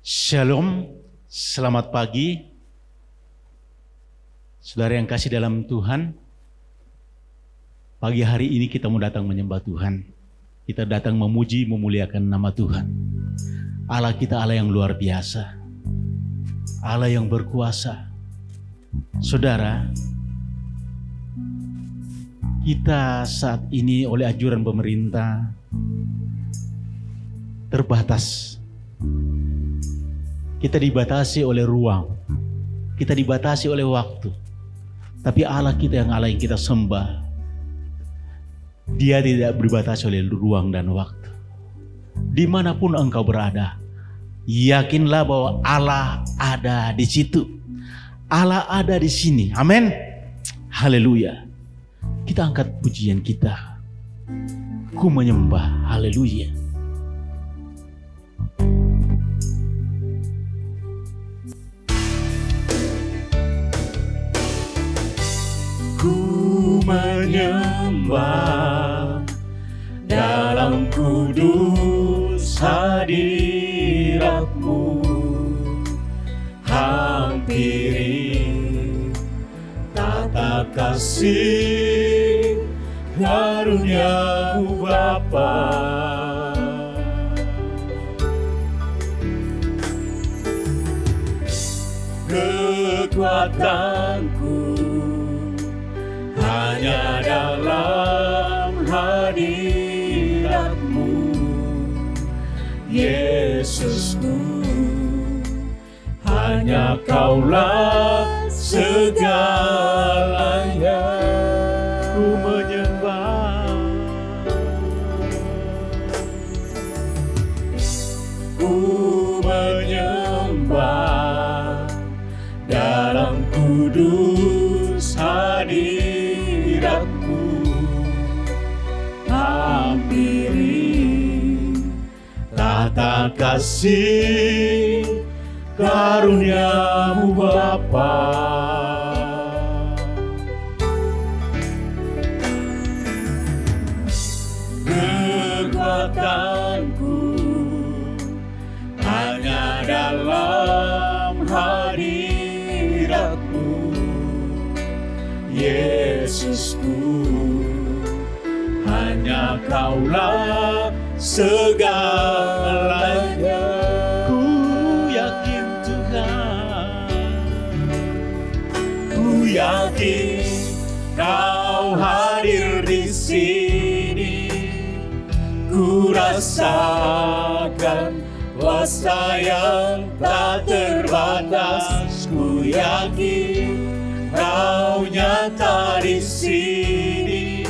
Shalom, selamat pagi. Saudara yang kasih dalam Tuhan, pagi hari ini kita mau datang menyembah Tuhan. Kita datang memuji, memuliakan nama Tuhan. Allah kita Allah yang luar biasa, Allah yang berkuasa. Saudara, kita saat ini oleh anjuran pemerintah terbatas. Kita dibatasi oleh ruang, kita dibatasi oleh waktu. Tapi Allah kita yang Allah yang kita sembah, Dia tidak dibatasi oleh ruang dan waktu. Dimanapun engkau berada, yakinlah bahwa Allah ada di situ. Allah ada di sini. Amin. Haleluya. Kita angkat pujian kita. Ku menyembah. Haleluya. Ku menyembah dalam kudus hadirat-Mu, hampiri tata kasih karunia-Mu Bapa. Kekuatanku hanya dalam hadirat-Mu, Yesusku. Hanya Kaulah segalanya. Ku menyembah, ku menyembah dalam kudus hadirat-Mu, hampiri tata kasih karunia-Mu Bapa. Kekuatanku hanya dalam hadirat-Mu, Yesusku. Hanya Kaulah segalanya. ku yakin Tuhan. Ku yakin Kau hadir di sini. Ku rasakan kuasa yang tak terbatas. Ku yakin Kau nyata di sini.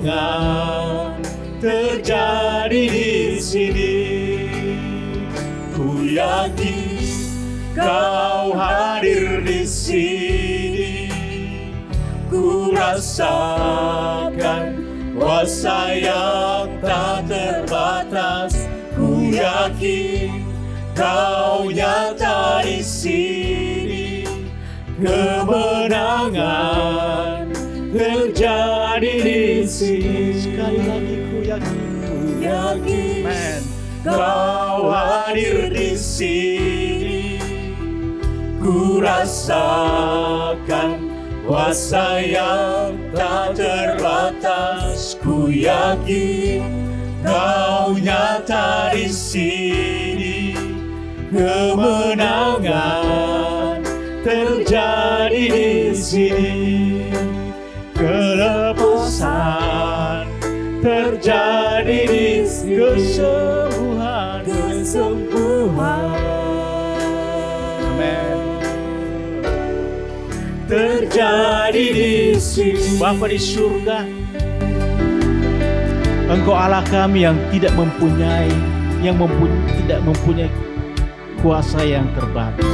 Kemenangan terjadi di sini. Ku yakin Kau hadir di sini. Ku rasakan kuasa yang tak terbatas. Ku yakin Kau nyata di sini. Kemenangan terjadi di sini. Sekali lagi ku yakin, Yakin Kau hadir di sini. Ku rasakan kuasa yang tak terbatas. Ku yakin Kau nyata di sini. Kemenangan terjadi di sini. Kelepasan terjadi di sini. kesembuhan. Amen. Terjadi di sini. Bapa di surga, Engkau Allah kami yang tidak mempunyai kuasa yang terbatas.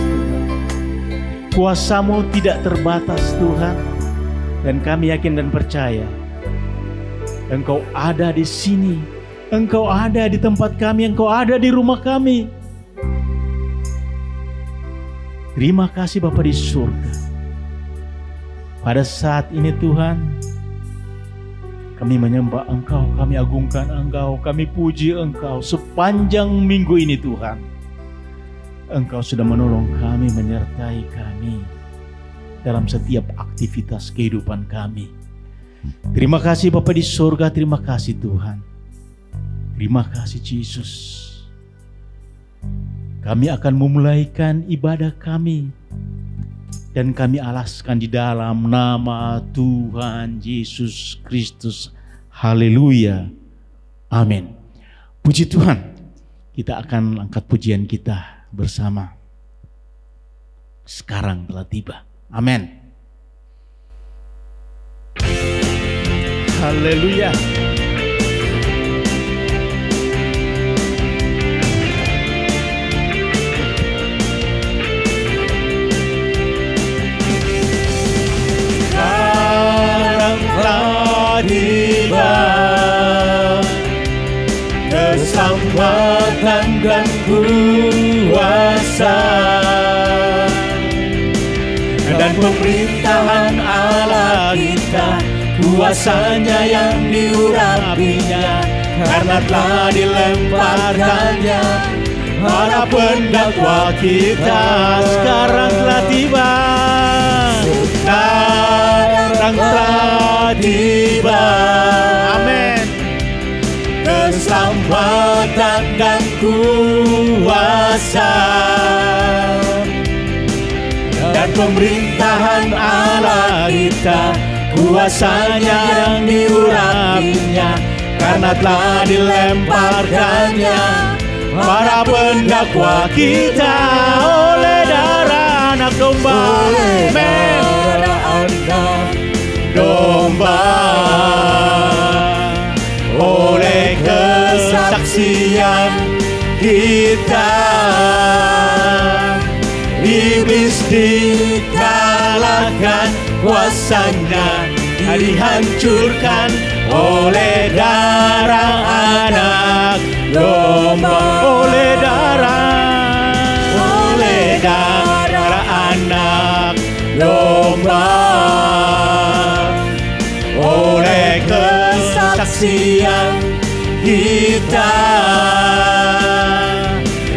Kuasa-Mu tidak terbatas Tuhan. Dan kami yakin dan percaya Engkau ada di sini. Engkau ada di tempat kami. Engkau ada di rumah kami. Terima kasih Bapa di surga. Pada saat ini Tuhan, Kami menyembah Engkau, kami agungkan Engkau, kami puji Engkau sepanjang minggu ini Tuhan. Engkau sudah menolong kami, menyertai kami dalam setiap aktivitas kehidupan kami. Terima kasih Bapa di surga, terima kasih Tuhan. Terima kasih Yesus. Kami akan memulaikan ibadah kami dan kami alaskan di dalam nama Tuhan Yesus Kristus. Haleluya. Amin. Puji Tuhan. Kita akan angkat pujian kita bersama. Sekarang telah tiba. Amin. Haleluya. Tiba keselamatan dan kuasa dan pemerintahan Allah kita, kuasanya yang diurapinya, karena telah dilemparkannya para pendakwa kita. Sekarang telah tiba, sekarang telah tiba. Amin. Keselamatan dan kuasa dan pemerintahan Allah kita, kuasanya yang diurapinya, karena telah dilemparkannya para pendakwa kita oleh darah anak domba. Amin. Domba, oleh kesaksian kita, iblis dikalahkan, kuasanya dihancurkan oleh darah anak domba. Oleh darah anak domba, oleh kesaksian kita,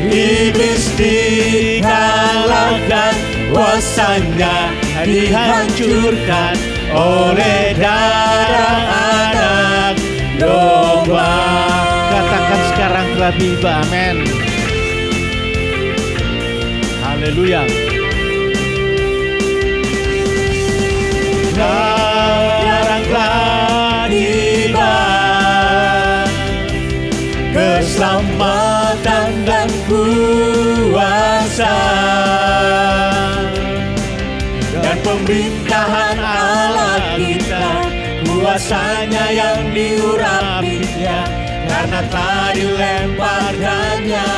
iblis dikalahkan, kuasanya dihancurkan oleh darah anak domba. Katakan sekarang telah tiba. Amin. Haleluya. Sekarang telah tiba keselamatan dan kuasa dan pemerintahan Allah kita, kuasanya yang diurapinya, karena telah dilemparkannya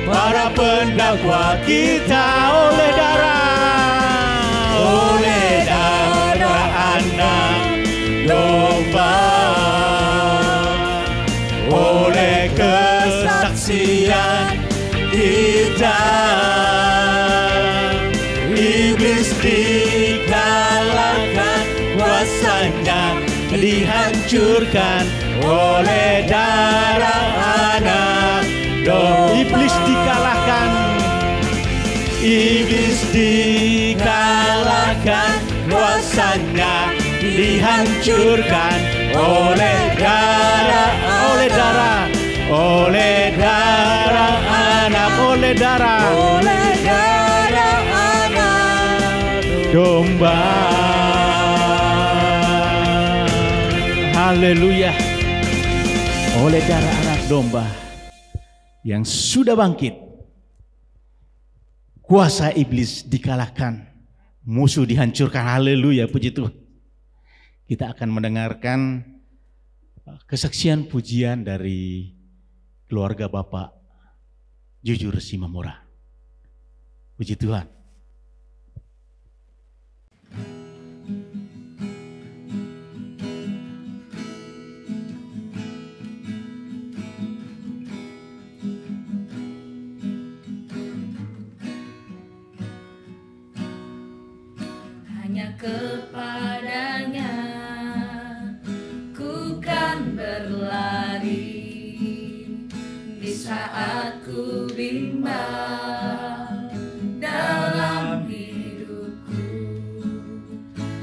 para pendakwa kita oleh darah anak domba, oleh kesaksian kita, iblis dikalahkan, kuasanya dihancurkan oleh darah anak domba. Iblis dikalahkan, iblis dikalahkan, kuasanya dihancurkan oleh darah anak, oleh darah anak domba. Haleluya. Oleh darah anak domba yang sudah bangkit, kuasa iblis dikalahkan, musuh dihancurkan. Haleluya, puji Tuhan. Kita akan mendengarkan kesaksian pujian dari keluarga Bapak Jujur Simamora. Puji Tuhan. Hanya kepadanya ku saat ku bimbang dalam hidupku,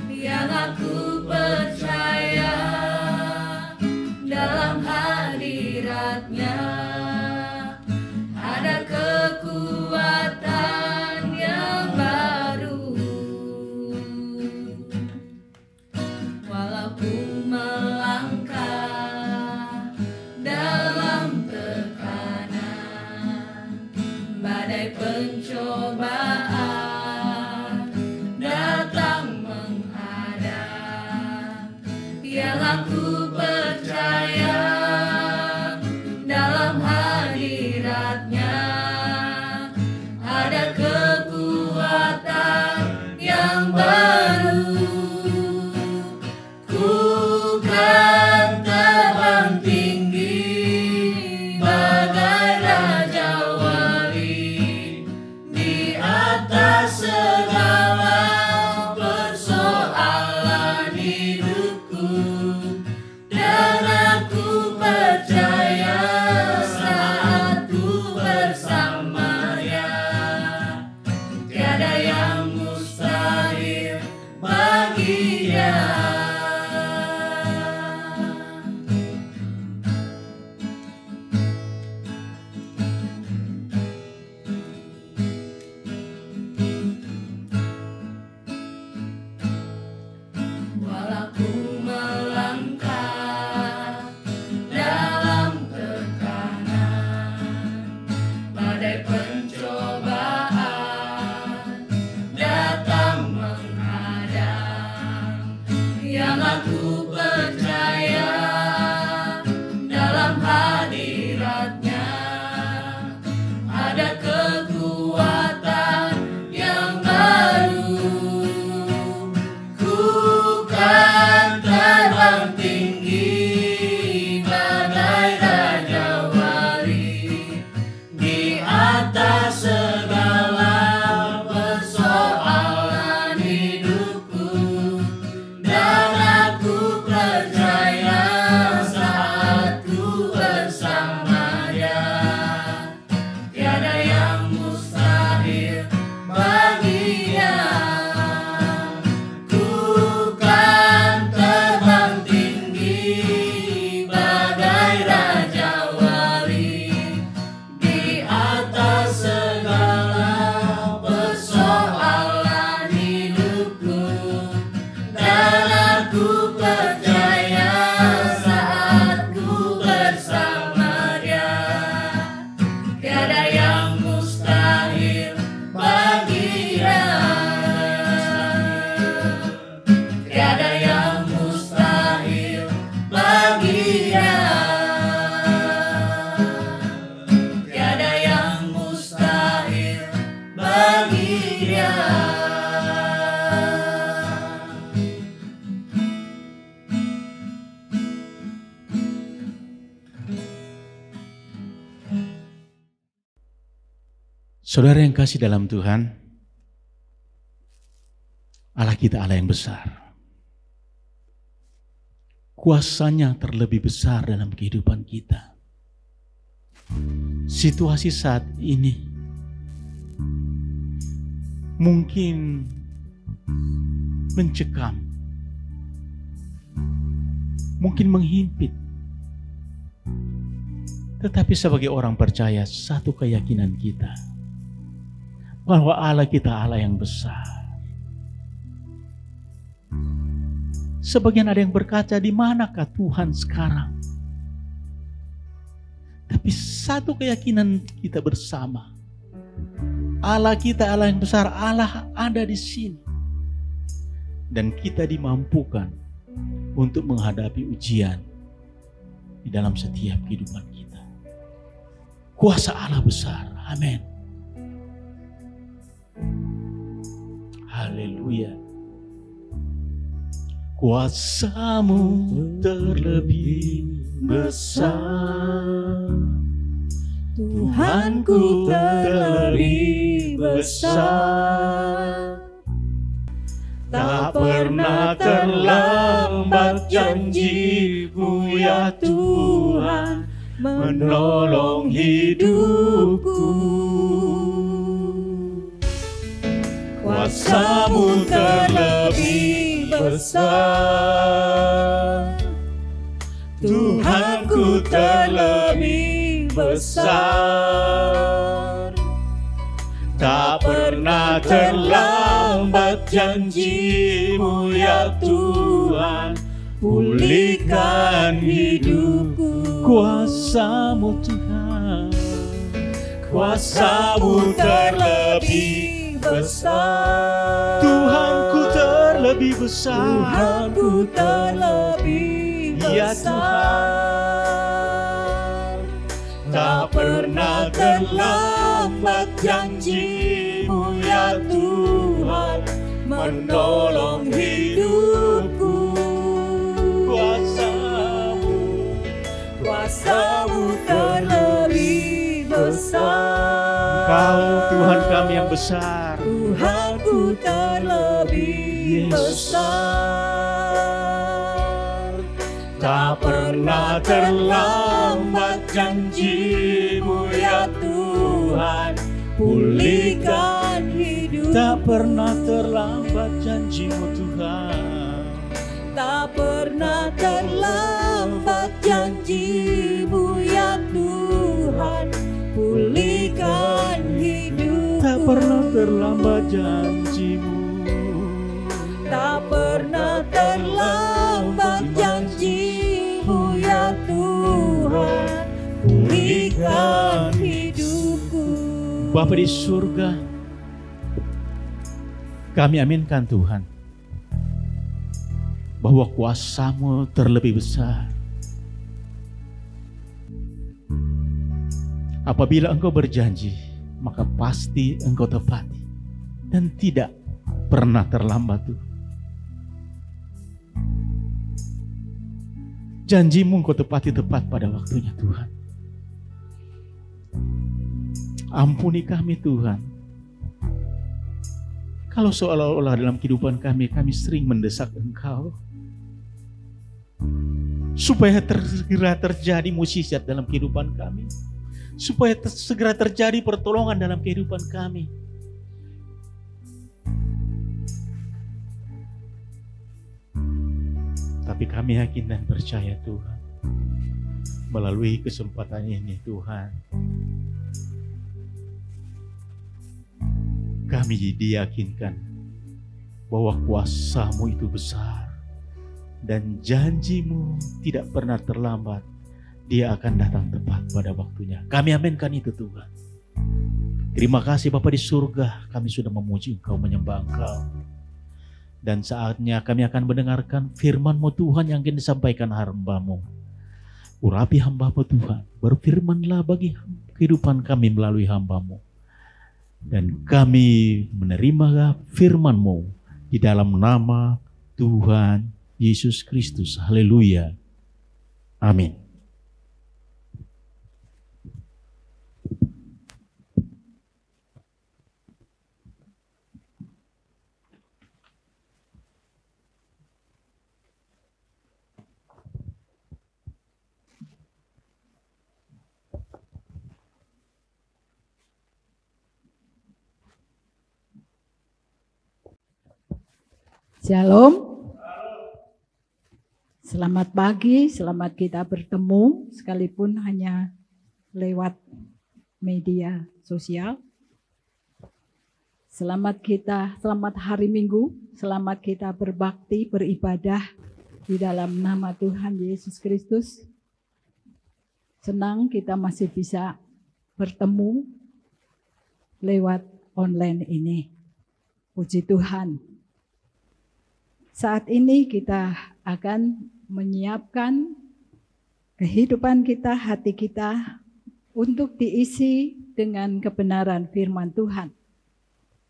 yang aku percaya dalam hadiratnya ada kekuatan yang baru. Walaupun melangkah dalam tekanan, badai pencobaan datang menghadang, yang aku percaya dalam hadiratnya ada kekuatan yang baru. Ku kan terbang tinggi bagai raja wali di atas segala persoalan hidupku, dan aku percaya saat ku bersamanya tiada yang mustahil bagi Dia. Walaupun melangkah dalam tekanan, badai pencobaan datang menghadang, yang aku percaya dalam hadiratnya ada kekuatan yang baru. Ku kan terbang tinggi bagai raja wali di atas segala persoalan hidupku, dan aku percaya saat ku bersama Dia tiada yang mustahil bagi Dia. Ku kan terbang tinggi bagai raja wali di atas segala persoalan hidupku, dan aku percaya saat ku bersama Dia tiada yang mustahil bagi Dia. Tiada yang mustahil bagi Dia. Tiada yang mustahil bagi Dia. Saudara yang kasih dalam Tuhan, Allah kita Allah yang besar. Kuasanya terlebih besar dalam kehidupan kita. Situasi saat ini mungkin mencekam, mungkin menghimpit. Tetapi sebagai orang percaya, satu keyakinan kita bahwa Allah kita Allah yang besar. Sebagian ada yang berkata, di manakah Tuhan sekarang? Tapi satu keyakinan kita bersama, Allah kita Allah yang besar, Allah ada di sini. Dan kita dimampukan untuk menghadapi ujian di dalam setiap kehidupan kita. Kuasa Allah besar, amin. Haleluya. Kuasa-Mu terlebih besar, Tuhanku terlebih besar. tak pernah terlambat janji-Mu ya Tuhan. menolong hidupku. Kuasa-Mu terlebih besar, Tuhanku terlebih besar. Tak pernah terlambat janji-Mu ya Tuhan, pulihkan hidupku. Kuasa-Mu Tuhan, Kuasa-Mu terlebih besar, Tuhanku terlebih besar. Tuhanku terlebih Ya besar. Tak pernah terlambat janji-Mu ya Tuhan, menolong hidupku. Kuasa-Mu, Kuasa-Mu terlebih besar. Kau Tuhan kami yang besar. Tuhanku terlebih Yesus. besar. Tak pernah terlambat janji-Mu ya Tuhan, pulihkan hidupku. Tak pernah terlambat janji-Mu Tuhan. Tak pernah terlambat janji-Mu ya Tuhan, pulihkan hidupku. Tak pernah terlambat janji-Mu. Tak pernah terlambat janji-Mu ya Tuhan, pulihkan hidupku. Bapa di surga, kami aminkan Tuhan bahwa kuasa-Mu terlebih besar. Apabila Engkau berjanji, maka pasti Engkau tepati dan tidak pernah terlambat Tuhan. Janji-Mu Engkau tepati tepat pada waktunya Tuhan. Ampuni kami Tuhan, kalau seolah-olah dalam kehidupan kami sering mendesak Engkau supaya segera terjadi mukjizat dalam kehidupan kami, supaya segera terjadi pertolongan dalam kehidupan kami. Tapi kami yakin dan percaya Tuhan, melalui kesempatan ini Tuhan, kami diyakinkan bahwa kuasa-Mu itu besar dan janji-Mu tidak pernah terlambat. Dia akan datang tepat pada waktunya. Kami aminkan itu Tuhan. Terima kasih Bapa di surga, kami sudah memuji Engkau, menyembah Engkau. Dan saatnya kami akan mendengarkan firman-Mu Tuhan yang akan disampaikan hamba-Mu. Urapi hamba-Mu Tuhan, berfirmanlah bagi kehidupan kami melalui hamba-Mu. Dan kami menerima firman-Mu di dalam nama Tuhan Yesus Kristus. Haleluya. Amin. Shalom. Selamat pagi, selamat kita bertemu sekalipun hanya lewat media sosial. Selamat hari Minggu, selamat kita berbakti, beribadah di dalam nama Tuhan Yesus Kristus. Senang kita masih bisa bertemu lewat online ini. Puji Tuhan. Saat ini kita akan menyiapkan kehidupan kita, hati kita untuk diisi dengan kebenaran firman Tuhan.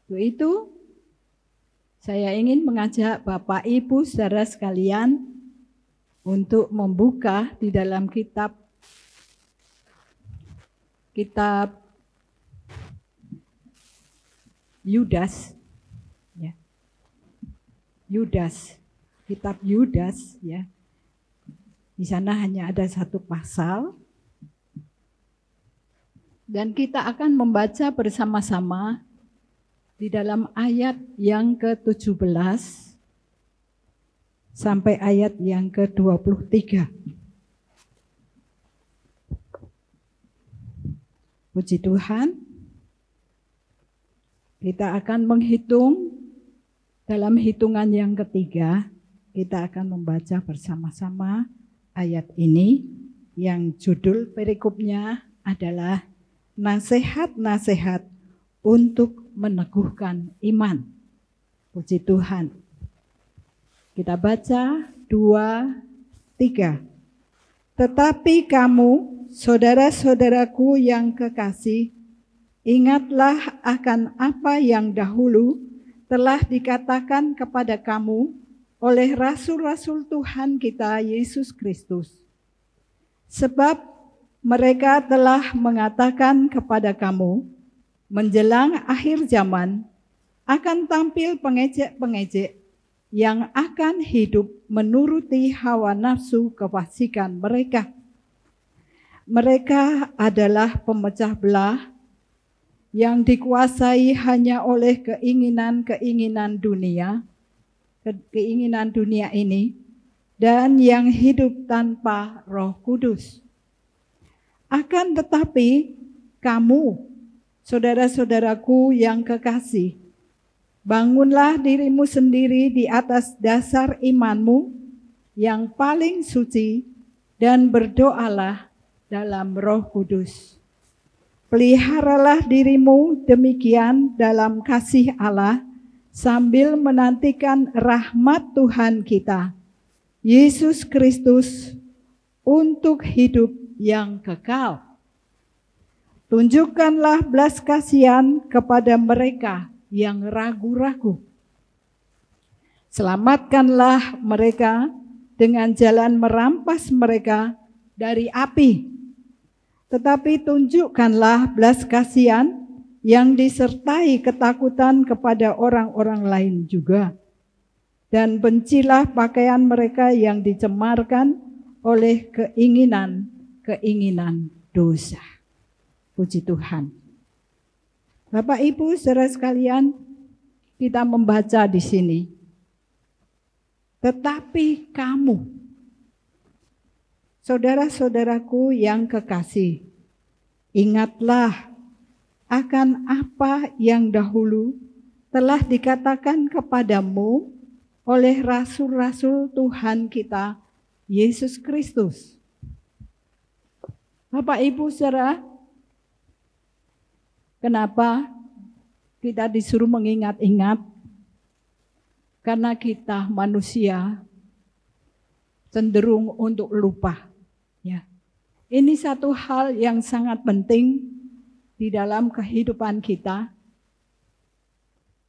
Untuk itu, saya ingin mengajak Bapak Ibu saudara sekalian untuk membuka di dalam kitab Yudas. Kitab Yudas ya. Di sana hanya ada satu pasal Dan kita akan membaca bersama-sama di dalam ayat yang ke-17 sampai ayat yang ke-23. Puji Tuhan, kita akan menghitung dalam hitungan yang ketiga. Kita akan membaca bersama-sama ayat ini yang judul perikopnya adalah nasihat-nasihat untuk meneguhkan iman. Puji Tuhan. Kita baca 2-3. Tetapi kamu, saudara-saudaraku yang kekasih, ingatlah akan apa yang dahulu telah dikatakan kepada kamu oleh rasul-rasul Tuhan kita Yesus Kristus. Sebab mereka telah mengatakan kepada kamu, menjelang akhir zaman akan tampil pengejek-pengejek yang akan hidup menuruti hawa nafsu kefasikan mereka. Mereka adalah pemecah belah yang dikuasai hanya oleh keinginan dunia ini, dan yang hidup tanpa Roh Kudus. Akan tetapi kamu, saudara-saudaraku yang kekasih, bangunlah dirimu sendiri di atas dasar imanmu yang paling suci dan berdoalah dalam Roh Kudus. Peliharalah dirimu demikian dalam kasih Allah sambil menantikan rahmat Tuhan kita, Yesus Kristus, untuk hidup yang kekal. Tunjukkanlah belas kasihan kepada mereka yang ragu-ragu. Selamatkanlah mereka dengan jalan merampas mereka dari api. Tetapi tunjukkanlah belas kasihan yang disertai ketakutan kepada orang-orang lain juga. Dan bencilah pakaian mereka yang dicemarkan oleh keinginan dosa. Puji Tuhan. Bapak Ibu saudara sekalian, kita membaca di sini. Tetapi kamu, saudara-saudaraku yang kekasih, ingatlah akan apa yang dahulu telah dikatakan kepadamu oleh rasul-rasul Tuhan kita, Yesus Kristus. Bapak Ibu saudara, kenapa kita disuruh mengingat-ingat? Karena kita manusia cenderung untuk lupa. Ya. Ini satu hal yang sangat penting di dalam kehidupan kita,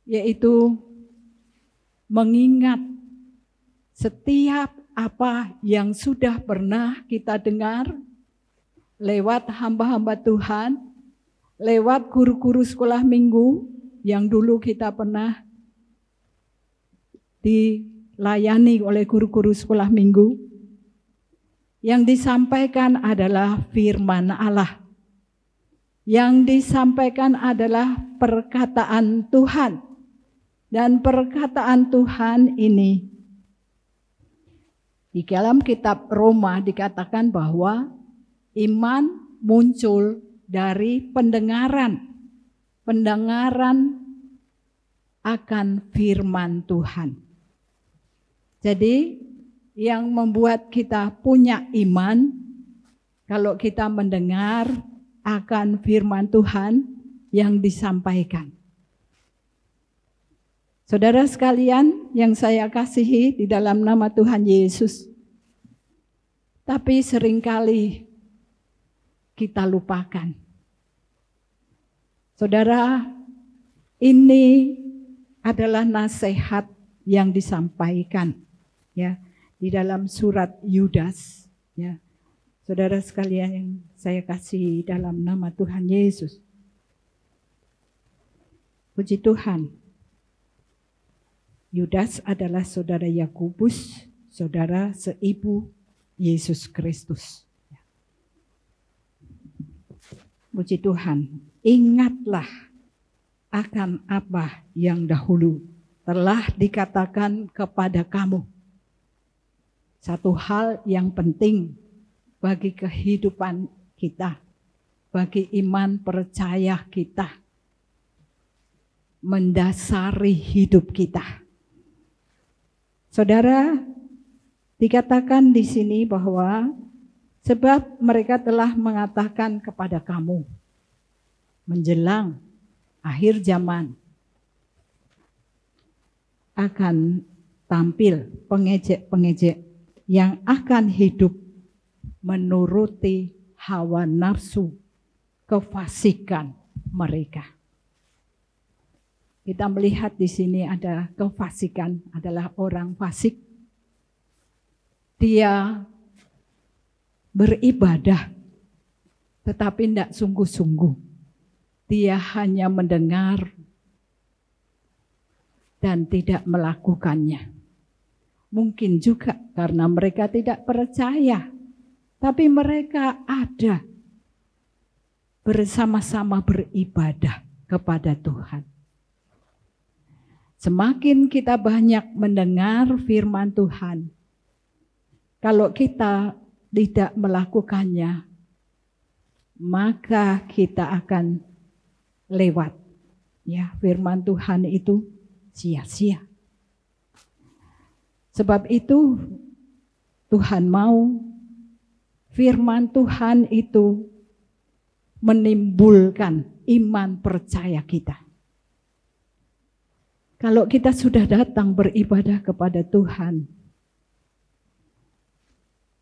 yaitu mengingat setiap apa yang sudah pernah kita dengar lewat hamba-hamba Tuhan, lewat guru-guru sekolah minggu yang dulu kita pernah dilayani oleh guru-guru sekolah minggu. Yang disampaikan adalah firman Allah. Yang disampaikan adalah perkataan Tuhan. Dan perkataan Tuhan ini di dalam kitab Roma dikatakan bahwa iman muncul dari pendengaran akan firman Tuhan. Jadi yang membuat kita punya iman, kalau kita mendengar akan firman Tuhan yang disampaikan. Saudara sekalian yang saya kasihi di dalam nama Tuhan Yesus, tapi seringkali kita lupakan. Saudara, ini adalah nasihat yang disampaikan ya di dalam surat Yudas ya. Saudara sekalian yang saya kasihi dalam nama Tuhan Yesus. Puji Tuhan. Yudas adalah saudara Yakobus, saudara seibu Yesus Kristus. Puji Tuhan, ingatlah akan apa yang dahulu telah dikatakan kepada kamu. Satu hal yang penting bagi kehidupan kita, bagi iman percaya kita, mendasari hidup kita. Saudara, dikatakan di sini bahwa sebab mereka telah mengatakan kepada kamu, menjelang akhir zaman akan tampil pengejek-pengejek yang akan hidup menuruti hawa nafsu kefasikan mereka. Kita melihat di sini ada kefasikan, adalah orang fasik. Dia beribadah tetapi tidak sungguh-sungguh. Dia hanya mendengar dan tidak melakukannya. Mungkin juga karena mereka tidak percaya, tapi mereka ada bersama-sama beribadah kepada Tuhan. Semakin kita banyak mendengar firman Tuhan, kalau kita tidak melakukannya, maka kita akan lewat. Ya, firman Tuhan itu sia-sia. Sebab itu Tuhan mau firman Tuhan itu menimbulkan iman percaya kita. Kalau kita sudah datang beribadah kepada Tuhan,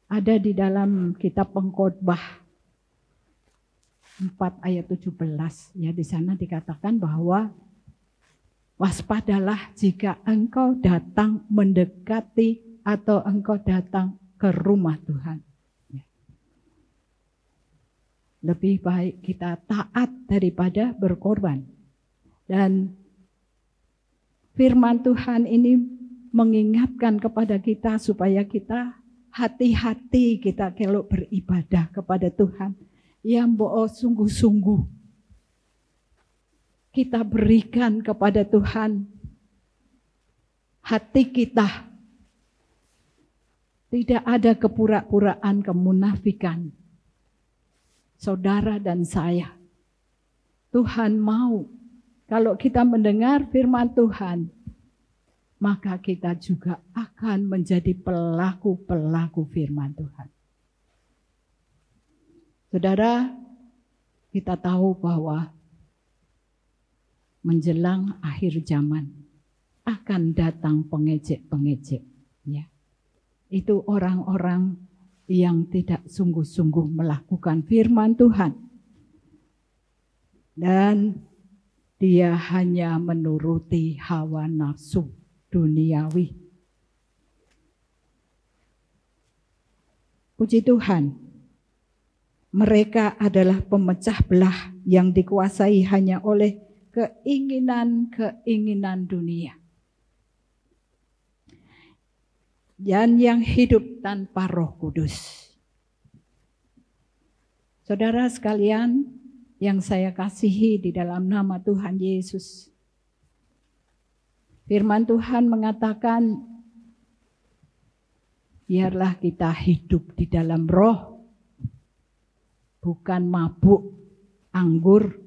ada di dalam kitab Pengkhotbah 4 ayat 17, ya, di sana dikatakan bahwa waspadalah jika engkau datang mendekati atau engkau datang ke rumah Tuhan. Lebih baik kita taat daripada berkorban. Dan firman Tuhan ini mengingatkan kepada kita supaya kita hati-hati kita kalau beribadah kepada Tuhan. Yang sungguh-sungguh kita berikan kepada Tuhan hati kita. Tidak ada kepura-puraan, kemunafikan. Saudara dan saya, Tuhan mau kalau kita mendengar firman Tuhan, maka kita juga akan menjadi pelaku-pelaku firman Tuhan. Saudara, kita tahu bahwa menjelang akhir zaman akan datang pengejek-pengejek, ya. Itu orang-orang yang tidak sungguh-sungguh melakukan firman Tuhan. Dan dia hanya menuruti hawa nafsu duniawi. Puji Tuhan, mereka adalah pemecah belah yang dikuasai hanya oleh keinginan-keinginan dunia. Dan yang hidup tanpa Roh Kudus. Saudara sekalian yang saya kasihi di dalam nama Tuhan Yesus. Firman Tuhan mengatakan, biarlah kita hidup di dalam roh, bukan mabuk anggur,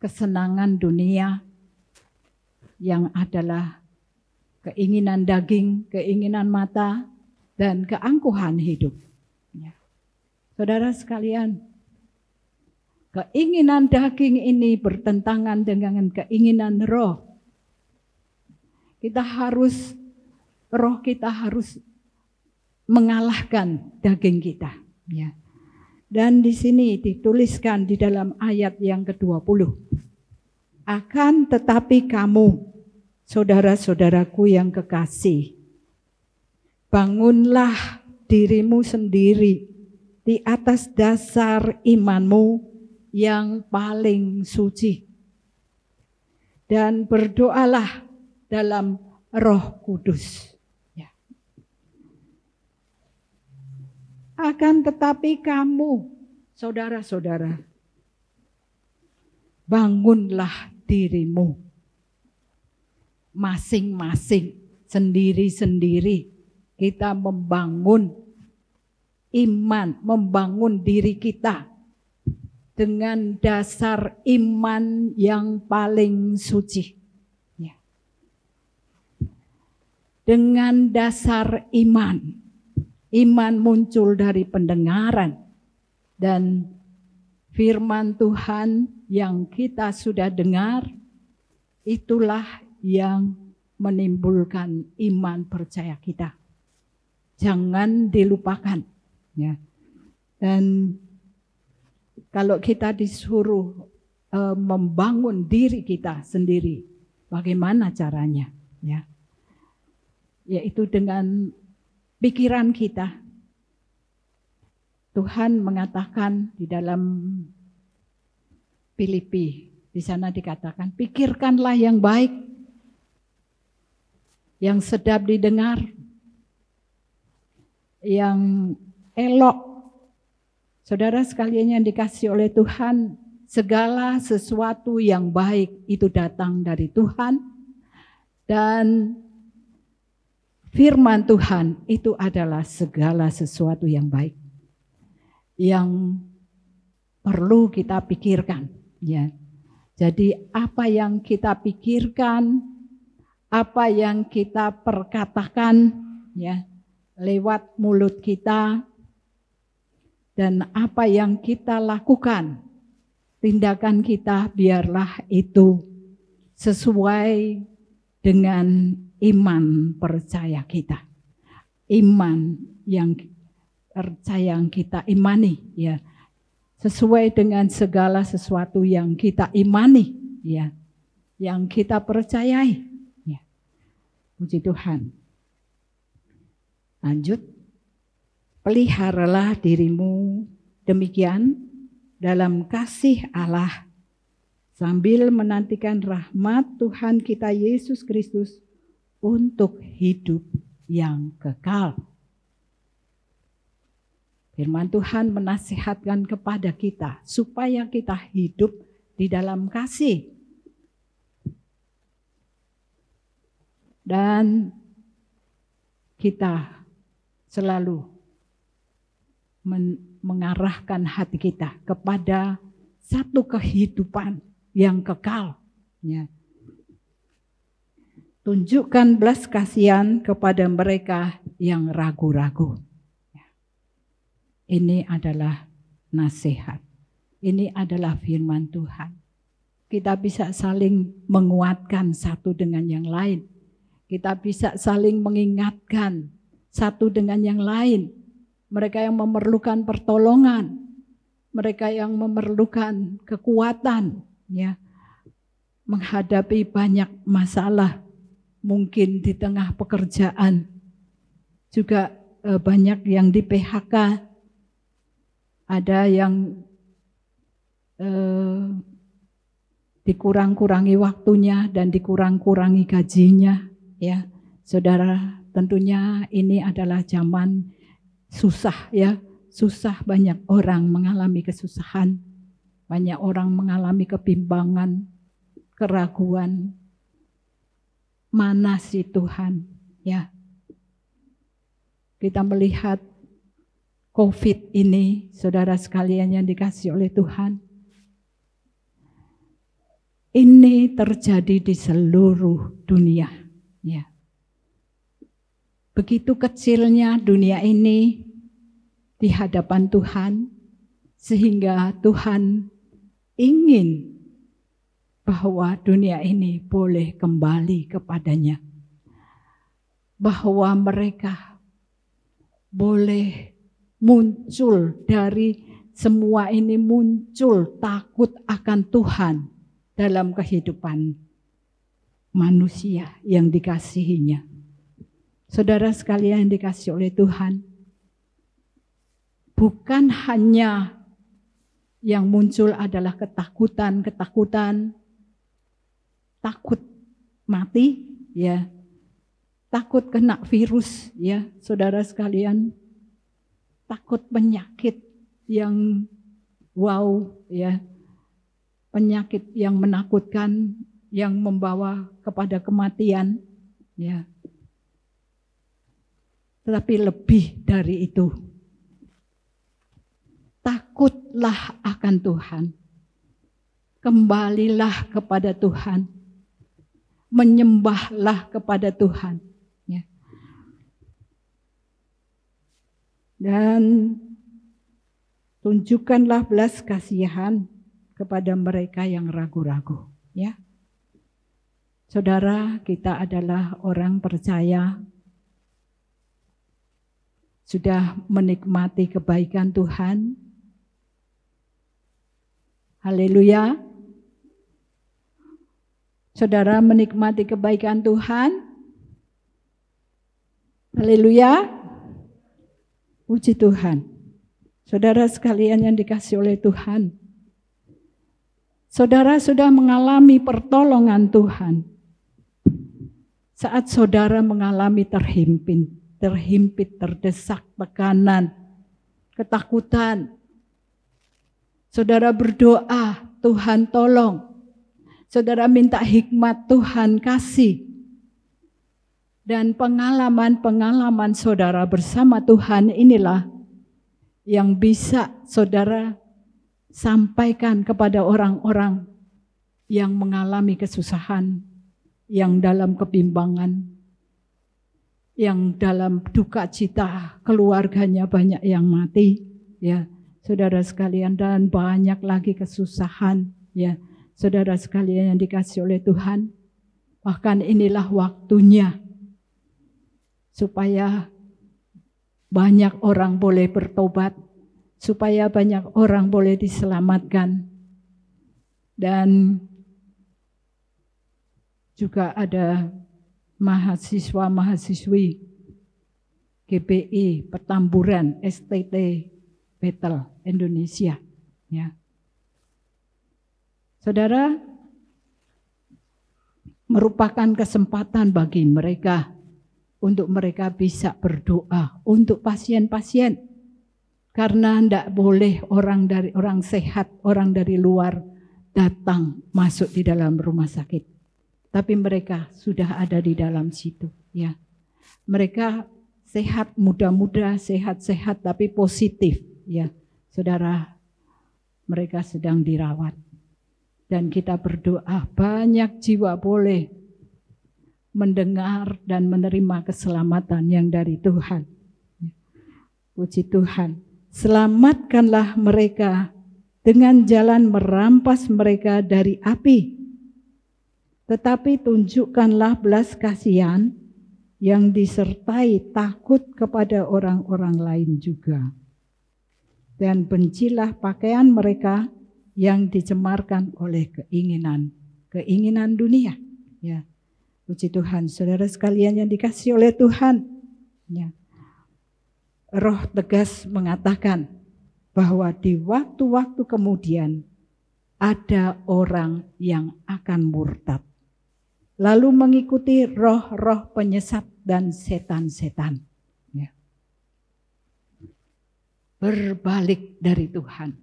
kesenangan dunia yang adalah keinginan daging, keinginan mata, dan keangkuhan hidup. Ya. Saudara sekalian, keinginan daging ini bertentangan dengan keinginan roh. Roh kita harus mengalahkan daging kita. Ya. Dan di sini dituliskan di dalam ayat yang ke-20. Akan tetapi kamu, saudara-saudaraku yang kekasih, bangunlah dirimu sendiri di atas dasar imanmu yang paling suci. Dan berdoalah dalam Roh Kudus. Ya. Akan tetapi kamu, saudara-saudara, bangunlah dirimu. Masing-masing, sendiri-sendiri kita membangun iman, membangun diri kita dengan dasar iman yang paling suci. Ya. Dengan dasar iman. Iman muncul dari pendengaran dan firman Tuhan yang kita sudah dengar, itulah yang menimbulkan iman percaya kita. Jangan dilupakan. Ya. Dan kalau kita disuruh membangun diri kita sendiri, bagaimana caranya? Ya. Yaitu dengan pikiran kita. Tuhan mengatakan di dalam Filipi, di sana dikatakan, pikirkanlah yang baik, yang sedap didengar, yang elok. Saudara sekalian yang dikasihi oleh Tuhan, segala sesuatu yang baik itu datang dari Tuhan, dan firman Tuhan itu adalah segala sesuatu yang baik, yang perlu kita pikirkan. Ya. Jadi apa yang kita pikirkan, apa yang kita perkatakan, ya, lewat mulut kita, dan apa yang kita lakukan, tindakan kita biarlah itu sesuai dengan iman percaya kita. Iman yang percaya yang kita imani, ya. Sesuai dengan segala sesuatu yang kita imani, ya. Yang kita percayai, ya. Puji Tuhan. Lanjut. Peliharalah dirimu demikian dalam kasih Allah, sambil menantikan rahmat Tuhan kita Yesus Kristus untuk hidup yang kekal. Firman Tuhan menasihatkan kepada kita supaya kita hidup di dalam kasih. Dan kita selalu mengarahkan hati kita kepada satu kehidupan yang kekal. Ya. Tunjukkan belas kasihan kepada mereka yang ragu-ragu. Ya. Ini adalah nasihat. Ini adalah firman Tuhan. Kita bisa saling menguatkan satu dengan yang lain. Kita bisa saling mengingatkan satu dengan yang lain. Mereka yang memerlukan pertolongan, mereka yang memerlukan kekuatan, ya, menghadapi banyak masalah, mungkin di tengah pekerjaan, juga banyak yang di PHK, ada yang dikurang-kurangi waktunya dan dikurang-kurangi gajinya, ya, saudara. Tentunya ini adalah zaman susah, ya, susah, banyak orang mengalami kesusahan, banyak orang mengalami kebimbangan, keraguan. Mana sih Tuhan, ya? Kita melihat COVID ini, saudara sekalian yang dikasihi oleh Tuhan, ini terjadi di seluruh dunia, ya. Begitu kecilnya dunia ini di hadapan Tuhan, sehingga Tuhan ingin bahwa dunia ini boleh kembali kepadanya. Bahwa mereka boleh muncul dari semua ini, muncul takut akan Tuhan dalam kehidupan manusia yang dikasihinya. Saudara sekalian yang dikasihi oleh Tuhan, bukan hanya yang muncul adalah ketakutan, takut mati, ya, takut kena virus, ya, saudara sekalian, takut penyakit yang wow, ya, penyakit yang menakutkan, yang membawa kepada kematian, ya. Tetapi lebih dari itu, takutlah akan Tuhan, kembalilah kepada Tuhan, menyembahlah kepada Tuhan, ya. Dan tunjukkanlah belas kasihan kepada mereka yang ragu-ragu, ya. Saudara, kita adalah orang percaya, sudah menikmati kebaikan Tuhan. Haleluya. Saudara menikmati kebaikan Tuhan. Haleluya. Puji Tuhan. Saudara sekalian yang dikasihi oleh Tuhan, saudara sudah mengalami pertolongan Tuhan. Saat saudara mengalami terhimpit, terdesak, tekanan, ketakutan, saudara berdoa, Tuhan tolong. Saudara minta hikmat, Tuhan kasih. Dan pengalaman-pengalaman saudara bersama Tuhan inilah yang bisa saudara sampaikan kepada orang-orang yang mengalami kesusahan, yang dalam kebimbangan, yang dalam duka cita, keluarganya banyak yang mati, ya saudara sekalian, dan banyak lagi kesusahan, ya saudara sekalian yang dikasihi oleh Tuhan. Bahkan inilah waktunya supaya banyak orang boleh bertobat, supaya banyak orang boleh diselamatkan. Dan juga ada mahasiswa-mahasiswi GPI Petamburan STT Betel Indonesia, ya. Saudara, merupakan kesempatan bagi mereka untuk mereka bisa berdoa untuk pasien-pasien, karena tidak boleh orang sehat, orang dari luar datang masuk di dalam rumah sakit. Tapi mereka sudah ada di dalam situ, ya. Mereka sehat, muda-muda, sehat-sehat tapi positif, ya. Saudara, mereka sedang dirawat. Dan kita berdoa banyak jiwa boleh mendengar dan menerima keselamatan yang dari Tuhan. Puji Tuhan. Selamatkanlah mereka dengan jalan merampas mereka dari api. Tetapi tunjukkanlah belas kasihan yang disertai takut kepada orang-orang lain juga. Dan bencilah pakaian mereka yang dicemarkan oleh keinginan dunia. Ya. Puji Tuhan, saudara sekalian yang dikasihi oleh Tuhan. Ya. Roh tegas mengatakan bahwa di waktu-waktu kemudian ada orang yang akan murtad, lalu mengikuti roh-roh penyesat dan setan-setan. Ya. Berbalik dari Tuhan.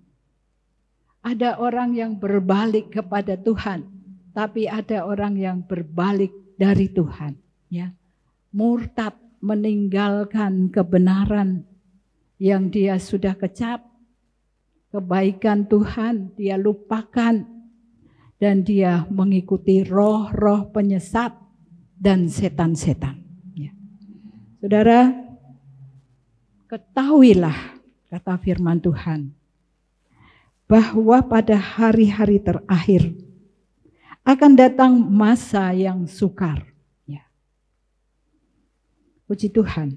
Ada orang yang berbalik kepada Tuhan, tapi ada orang yang berbalik dari Tuhan, ya. Murtad, meninggalkan kebenaran yang dia sudah kecap, kebaikan Tuhan dia lupakan, dan dia mengikuti roh-roh penyesat dan setan-setan, ya. Saudara, ketahuilah, kata firman Tuhan, bahwa pada hari-hari terakhir akan datang masa yang sukar. Ya. Puji Tuhan.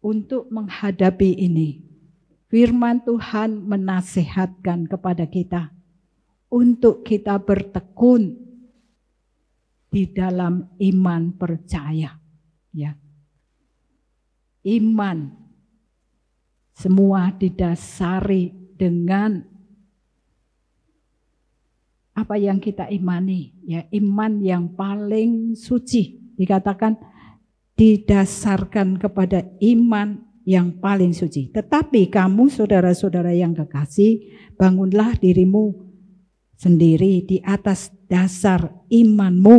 Untuk menghadapi ini, firman Tuhan menasihatkan kepada kita untuk kita bertekun di dalam iman percaya. Ya. Iman semua didasari dengan apa yang kita imani, ya, iman yang paling suci, dikatakan didasarkan kepada iman yang paling suci. Tetapi kamu saudara-saudara yang kekasih, bangunlah dirimu sendiri di atas dasar imanmu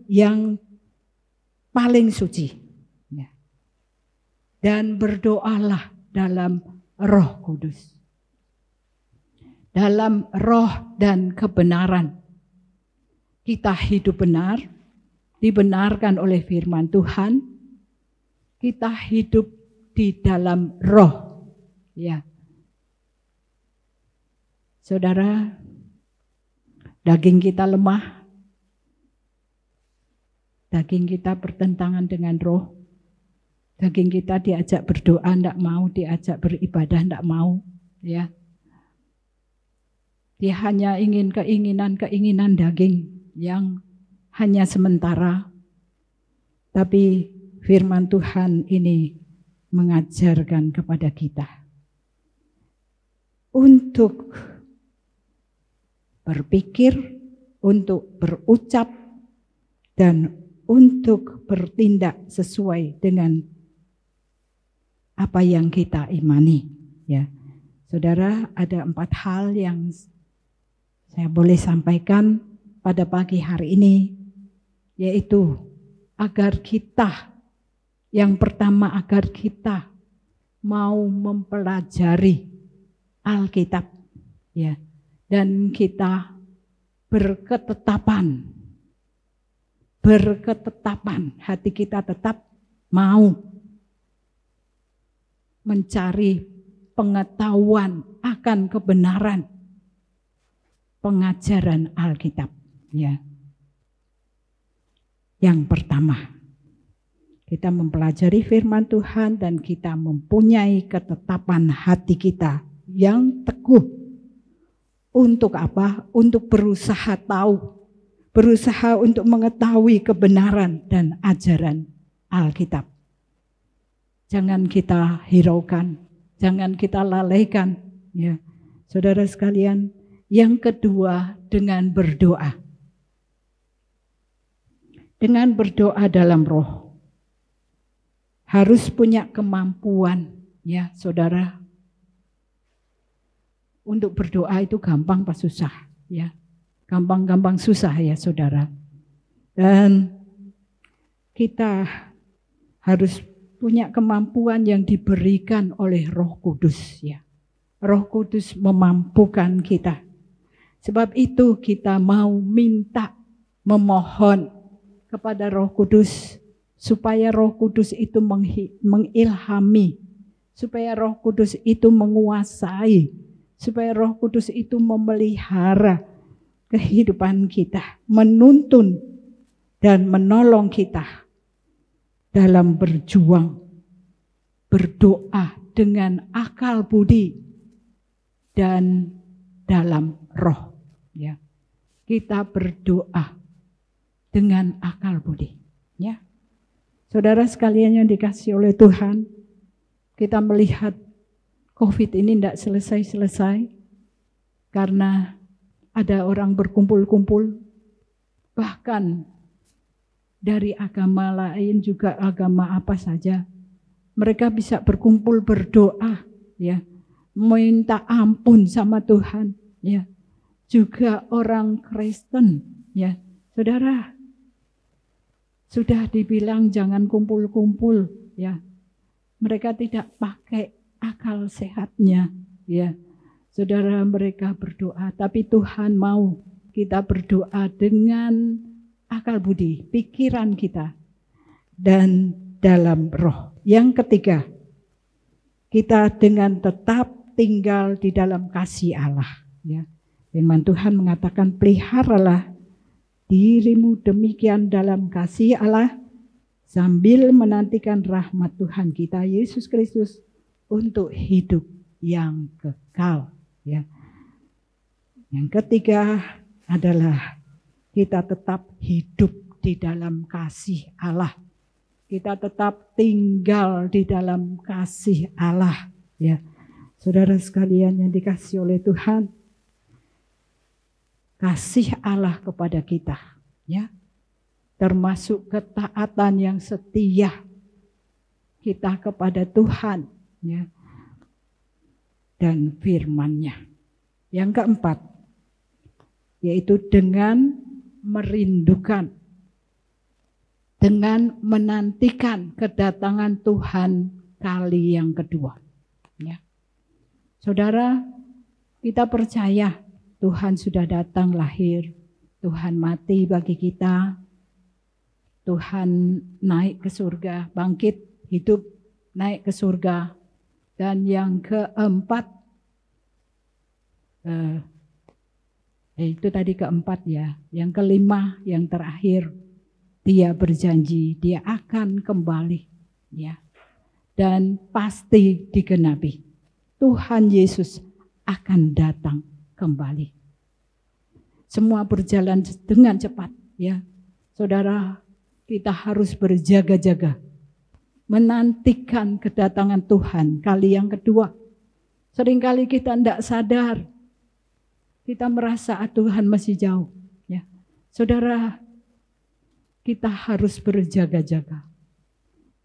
yang paling suci. Ya. Dan berdoalah dalam Roh Kudus. Dalam roh dan kebenaran. Kita hidup benar, dibenarkan oleh firman Tuhan. Kita hidup di dalam roh. Ya. Saudara, daging kita lemah. Daging kita bertentangan dengan roh. Daging kita diajak berdoa enggak mau, diajak beribadah enggak mau, ya. Dia hanya ingin keinginan daging yang hanya sementara. Tapi firman Tuhan ini mengajarkan kepada kita untuk berpikir, untuk berucap, dan untuk bertindak sesuai dengan apa yang kita imani. Ya, saudara, ada 4 hal yang saya boleh sampaikan pada pagi hari ini, yaitu agar kita, yang pertama agar kita mau mempelajari Alkitab, ya, dan kita berketetapan, hati kita tetap mau mencari pengetahuan akan kebenaran pengajaran Alkitab, ya. Yang pertama, kita mempelajari firman Tuhan dan kita mempunyai ketetapan hati kita yang teguh. Untuk apa? Untuk berusaha tahu, berusaha untuk mengetahui kebenaran dan ajaran Alkitab. Jangan kita hiraukan, jangan kita lalaikan, ya. Saudara sekalian, yang kedua dengan berdoa. Dengan berdoa dalam roh. Harus punya kemampuan, ya, saudara. Untuk berdoa itu gampang apa susah, ya. Gampang-gampang susah, ya, saudara. Dan kita harus punya kemampuan yang diberikan oleh Roh Kudus, ya. Roh Kudus memampukan kita. Sebab itu kita mau minta, memohon kepada Roh Kudus supaya Roh Kudus itu mengilhami, supaya Roh Kudus itu menguasai, supaya Roh Kudus itu memelihara kehidupan kita, menuntun dan menolong kita dalam berjuang, berdoa dengan akal budi dan dalam roh, ya. Kita berdoa dengan akal budi, ya. Saudara sekalian yang dikasihi oleh Tuhan, kita melihat COVID ini tidak selesai-selesai karena ada orang berkumpul-kumpul, bahkan dari agama lain juga agama apa saja. Mereka bisa berkumpul berdoa, ya, minta ampun sama Tuhan, ya. Juga orang Kristen, ya. Saudara, sudah dibilang jangan kumpul-kumpul, ya. Mereka tidak pakai akal sehatnya, ya. Saudara, mereka berdoa, tapi Tuhan mau kita berdoa dengan akal budi, pikiran kita, dan dalam roh. Yang ketiga, kita dengan tetap tinggal di dalam kasih Allah. Ya. Firman Tuhan mengatakan, peliharalah dirimu demikian dalam kasih Allah, sambil menantikan rahmat Tuhan kita Yesus Kristus untuk hidup yang kekal. Ya. Yang ketiga adalah kita tetap hidup di dalam kasih Allah. Kita tetap tinggal di dalam kasih Allah. Ya, saudara sekalian yang dikasihi oleh Tuhan, kasih Allah kepada kita, ya, termasuk ketaatan yang setia kita kepada Tuhan, ya, dan firman-Nya. Yang keempat, yaitu dengan merindukan, dengan menantikan kedatangan Tuhan kali yang kedua. Ya. Saudara, kita percaya Tuhan sudah datang lahir, Tuhan mati bagi kita, Tuhan naik ke surga, bangkit, hidup, naik ke surga. Dan yang keempat, itu tadi keempat ya. Yang kelima, yang terakhir, dia berjanji dia akan kembali, ya, dan pasti digenapi. Tuhan Yesus akan datang kembali. Semua berjalan dengan cepat, ya, saudara. Kita harus berjaga-jaga, menantikan kedatangan Tuhan kali yang kedua. Seringkali kita tidak sadar, kita merasa Tuhan masih jauh, ya, saudara. Kita harus berjaga-jaga.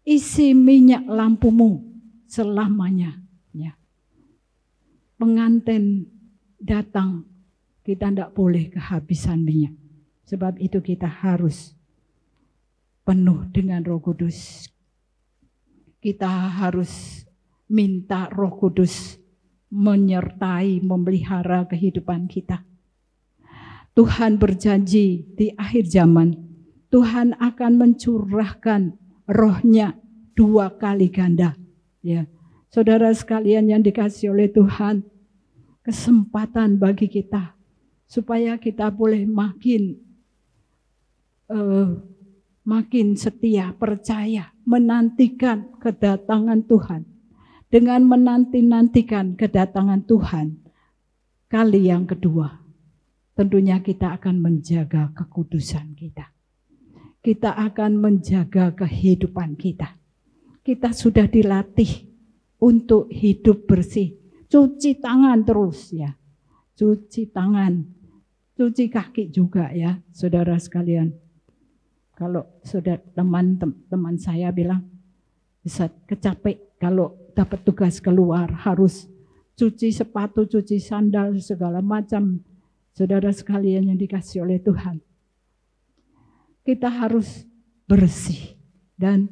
Isi minyak lampumu selamanya, ya. Pengantin datang, kita tidak boleh kehabisan minyak. Sebab itu kita harus penuh dengan Roh Kudus. Kita harus minta Roh Kudus menyertai, memelihara kehidupan kita. Tuhan berjanji di akhir zaman, Tuhan akan mencurahkan Roh-Nya 2 kali ganda. Ya, saudara sekalian yang dikasihi oleh Tuhan, kesempatan bagi kita supaya kita boleh makin setia, percaya, menantikan kedatangan Tuhan. Dengan menanti-nantikan kedatangan Tuhan kali yang kedua, tentunya kita akan menjaga kekudusan kita. Kita akan menjaga kehidupan kita. Kita sudah dilatih untuk hidup bersih. Cuci tangan terus, ya. Cuci tangan, cuci kaki juga, ya, saudara sekalian. Kalau saudara teman saya bilang bisa kecapek kalau dapat tugas keluar, harus cuci sepatu, cuci sandal, segala macam. Saudara sekalian yang dikasihi oleh Tuhan, kita harus bersih, dan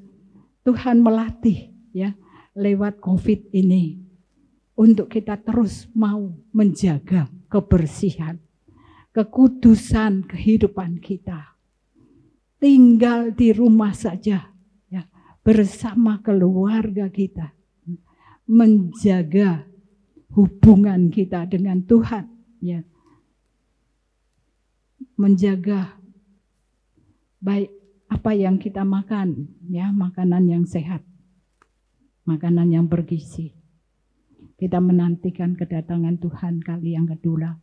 Tuhan melatih, ya, lewat COVID ini untuk kita terus mau menjaga kebersihan, kekudusan kehidupan kita. Tinggal di rumah saja, ya, bersama keluarga kita, menjaga hubungan kita dengan Tuhan, ya, menjaga baik apa yang kita makan, ya, makanan yang sehat, makanan yang bergizi. Kita menantikan kedatangan Tuhan kali yang kedua,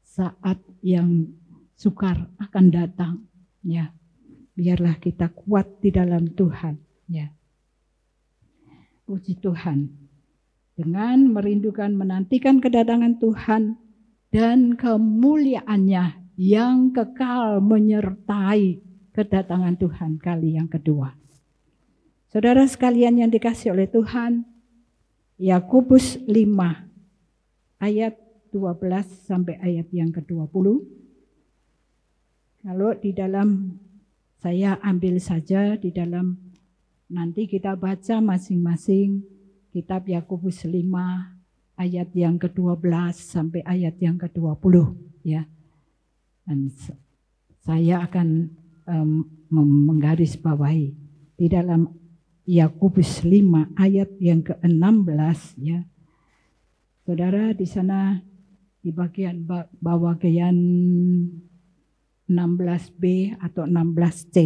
saat yang sukar akan datang, ya. Biarlah kita kuat di dalam Tuhan, ya. Puji Tuhan. Dengan merindukan menantikan kedatangan Tuhan dan kemuliaannya yang kekal menyertai kedatangan Tuhan kali yang kedua. Saudara sekalian yang dikasihi oleh Tuhan, Yakobus 5 ayat 12 sampai ayat yang ke-20. Kalau di dalam, saya ambil saja di dalam, nanti kita baca masing-masing kitab Yakobus 5 ayat yang ke-12 sampai ayat yang ke-20, ya. Dan saya akan menggarisbawahi di dalam Yakobus 5 ayat yang ke-16, ya. Saudara, di sana di bagian bagian 16b atau 16c,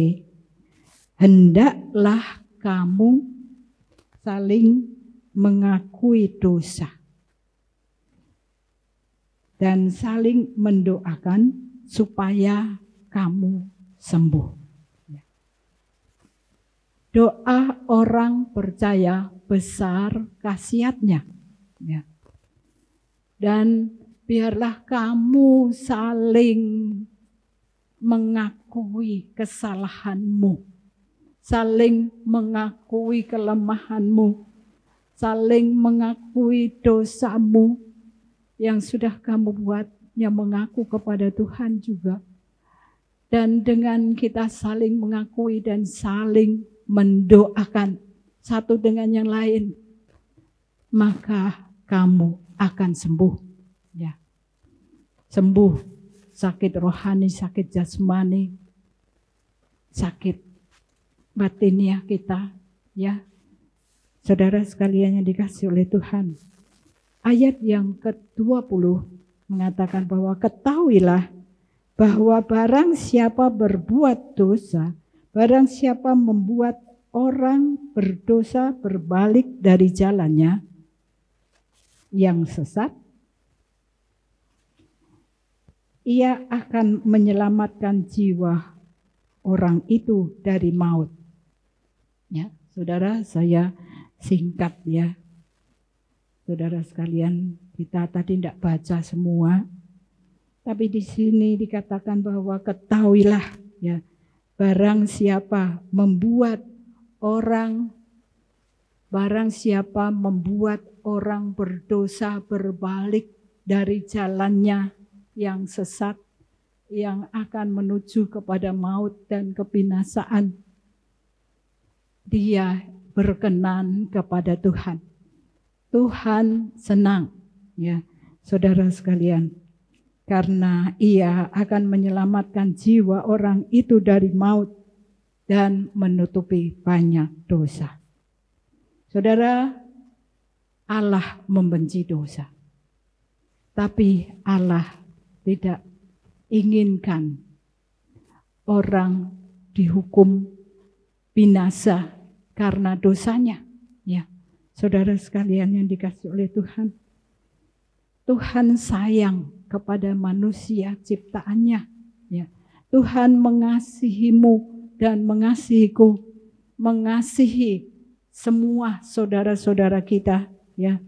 hendaklah kamu saling mengakui dosa dan saling mendoakan supaya kamu sembuh. Doa orang percaya besar khasiatnya, ya. Dan biarlah kamu saling mengakui kesalahanmu, saling mengakui kelemahanmu, saling mengakui dosamu yang sudah kamu buat yang mengaku kepada Tuhan juga. Dan dengan kita saling mengakui dan saling mendoakan satu dengan yang lain, maka kamu akan sembuh. Ya. Sembuh sakit rohani, sakit jasmani, sakit batiniah kita, ya. Saudara sekalian yang dikasihi oleh Tuhan. Ayat yang ke-20 mengatakan bahwa ketahuilah bahwa barang siapa berbuat dosa, barang siapa membuat orang berdosa berbalik dari jalannya yang sesat, ia akan menyelamatkan jiwa orang itu dari maut. Ya, saudara, saya singkat ya. Saudara sekalian, kita tadi tidak baca semua. Tapi di sini dikatakan bahwa ketahuilah ya, barang siapa membuat orang berdosa berbalik dari jalannya yang sesat, yang akan menuju kepada maut dan kebinasaan, dia berkenan kepada Tuhan. Tuhan senang ya, saudara sekalian. Karena ia akan menyelamatkan jiwa orang itu dari maut dan menutupi banyak dosa. Saudara, Allah membenci dosa. Tapi Allah tidak inginkan orang dihukum binasa karena dosanya. Ya, saudara sekalian yang dikasihi oleh Tuhan. Tuhan sayang kepada manusia ciptaannya. Ya. Tuhan mengasihimu dan mengasihiku, mengasihi semua saudara-saudara kita. Ya.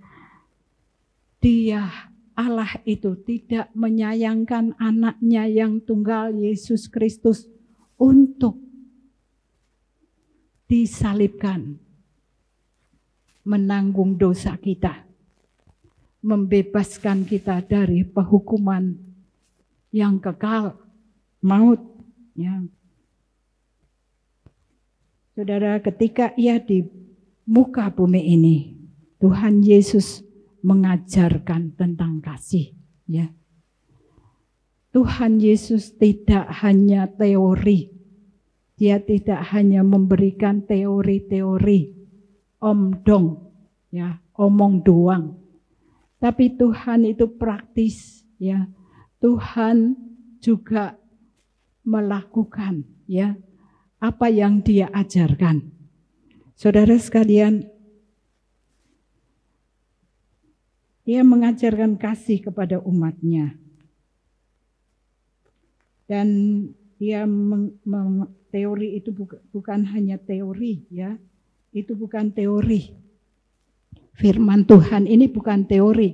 Dia, Allah itu tidak menyayangkan anaknya yang tunggal Yesus Kristus untuk disalibkan, menanggung dosa kita, membebaskan kita dari penghukuman yang kekal, maut. Ya. Saudara, ketika ia di muka bumi ini, Tuhan Yesus mengajarkan tentang kasih. Ya. Tuhan Yesus tidak hanya teori, dia tidak hanya memberikan teori-teori, omdong, ya, omong doang. Tapi Tuhan itu praktis, ya. Tuhan juga melakukan, ya, apa yang Dia ajarkan. Saudara sekalian, Dia mengajarkan kasih kepada umatnya. Dan Dia teori itu bukan hanya teori, ya. Itu bukan teori. Firman Tuhan ini bukan teori.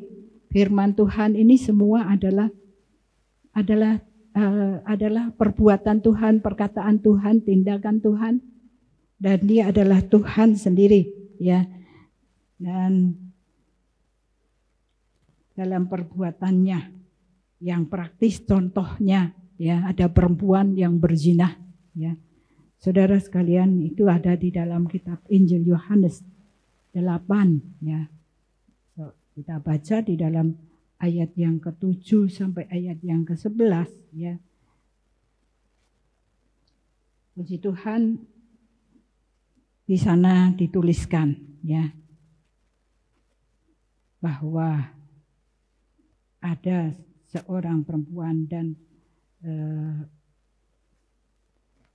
Firman Tuhan ini semua adalah perbuatan Tuhan, perkataan Tuhan, tindakan Tuhan, dan Dia adalah Tuhan sendiri, ya. Dan dalam perbuatannya yang praktis, contohnya, ya, ada perempuan yang berzina, ya. Saudara sekalian, itu ada di dalam kitab Injil Yohanes 8, ya. So, kita baca di dalam ayat yang ke-7 sampai ayat yang ke-11, ya. Puji Tuhan, di sana dituliskan, ya, bahwa ada seorang perempuan dan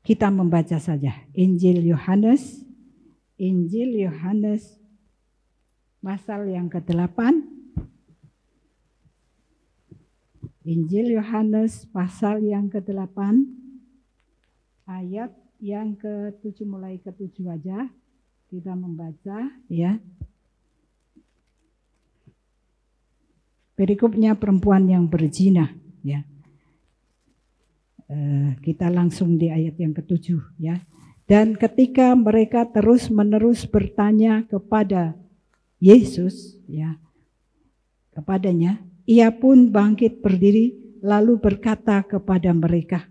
kita membaca saja Injil Yohanes pasal yang ke-8. Injil Yohanes pasal yang ke-8 ayat yang ke-7, mulai ke-7 aja kita membaca, ya. Perikopnya perempuan yang berzina, ya. Kita langsung di ayat yang ke-7, ya. Dan ketika mereka terus-menerus bertanya kepada Yesus, ya, kepadanya, ia pun bangkit berdiri lalu berkata kepada mereka,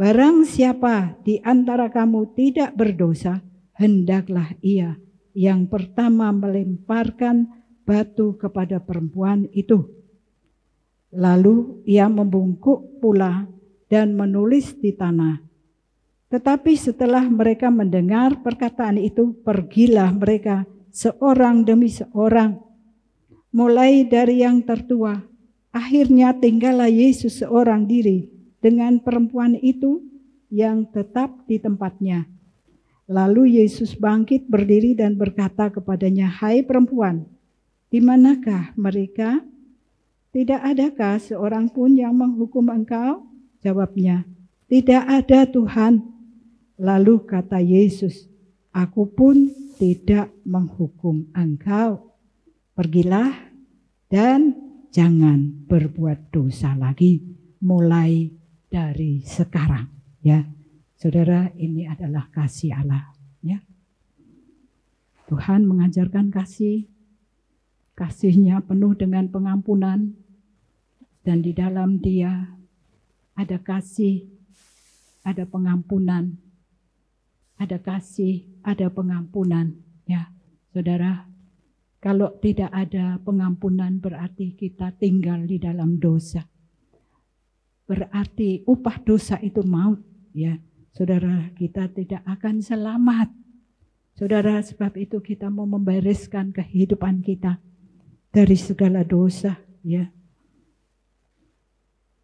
"Barang siapa di antara kamu tidak berdosa, hendaklah ia yang pertama melemparkan batu kepada perempuan itu." Lalu ia membungkuk pula dan menulis di tanah. Tetapi setelah mereka mendengar perkataan itu, pergilah mereka seorang demi seorang, mulai dari yang tertua. Akhirnya tinggallah Yesus seorang diri dengan perempuan itu yang tetap di tempatnya. Lalu Yesus bangkit berdiri dan berkata kepadanya, "Hai perempuan, di manakah mereka? Tidak adakah seorang pun yang menghukum engkau?" Jawabnya, "Tidak ada, Tuhan." Lalu kata Yesus, "Aku pun tidak menghukum engkau. Pergilah dan jangan berbuat dosa lagi mulai dari sekarang." Ya, saudara, ini adalah kasih Allah. Ya, Tuhan mengajarkan kasih. Kasih-Nya penuh dengan pengampunan, dan di dalam Dia ada kasih, ada pengampunan, ada kasih, ada pengampunan. Ya, saudara, kalau tidak ada pengampunan berarti kita tinggal di dalam dosa. Berarti upah dosa itu maut. Ya, saudara, kita tidak akan selamat. Saudara, sebab itu kita mau membereskan kehidupan kita dari segala dosa. Ya,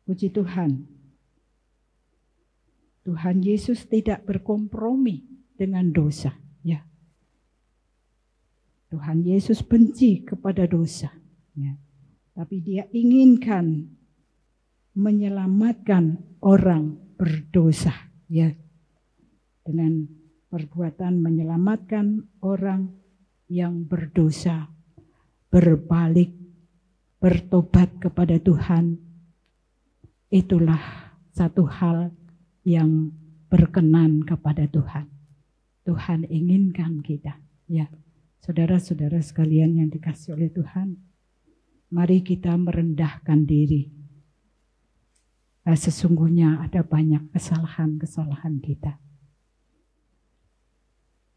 puji Tuhan. Tuhan Yesus tidak berkompromi dengan dosa. Ya, Tuhan Yesus benci kepada dosa. Ya, tapi Dia inginkan menyelamatkan orang berdosa. Ya, dengan perbuatan menyelamatkan orang yang berdosa, berbalik, bertobat kepada Tuhan, itulah satu hal yang berkenan kepada Tuhan. Tuhan inginkan kita. Ya, saudara-saudara sekalian yang dikasihi oleh Tuhan, mari kita merendahkan diri. Sesungguhnya ada banyak kesalahan-kesalahan kita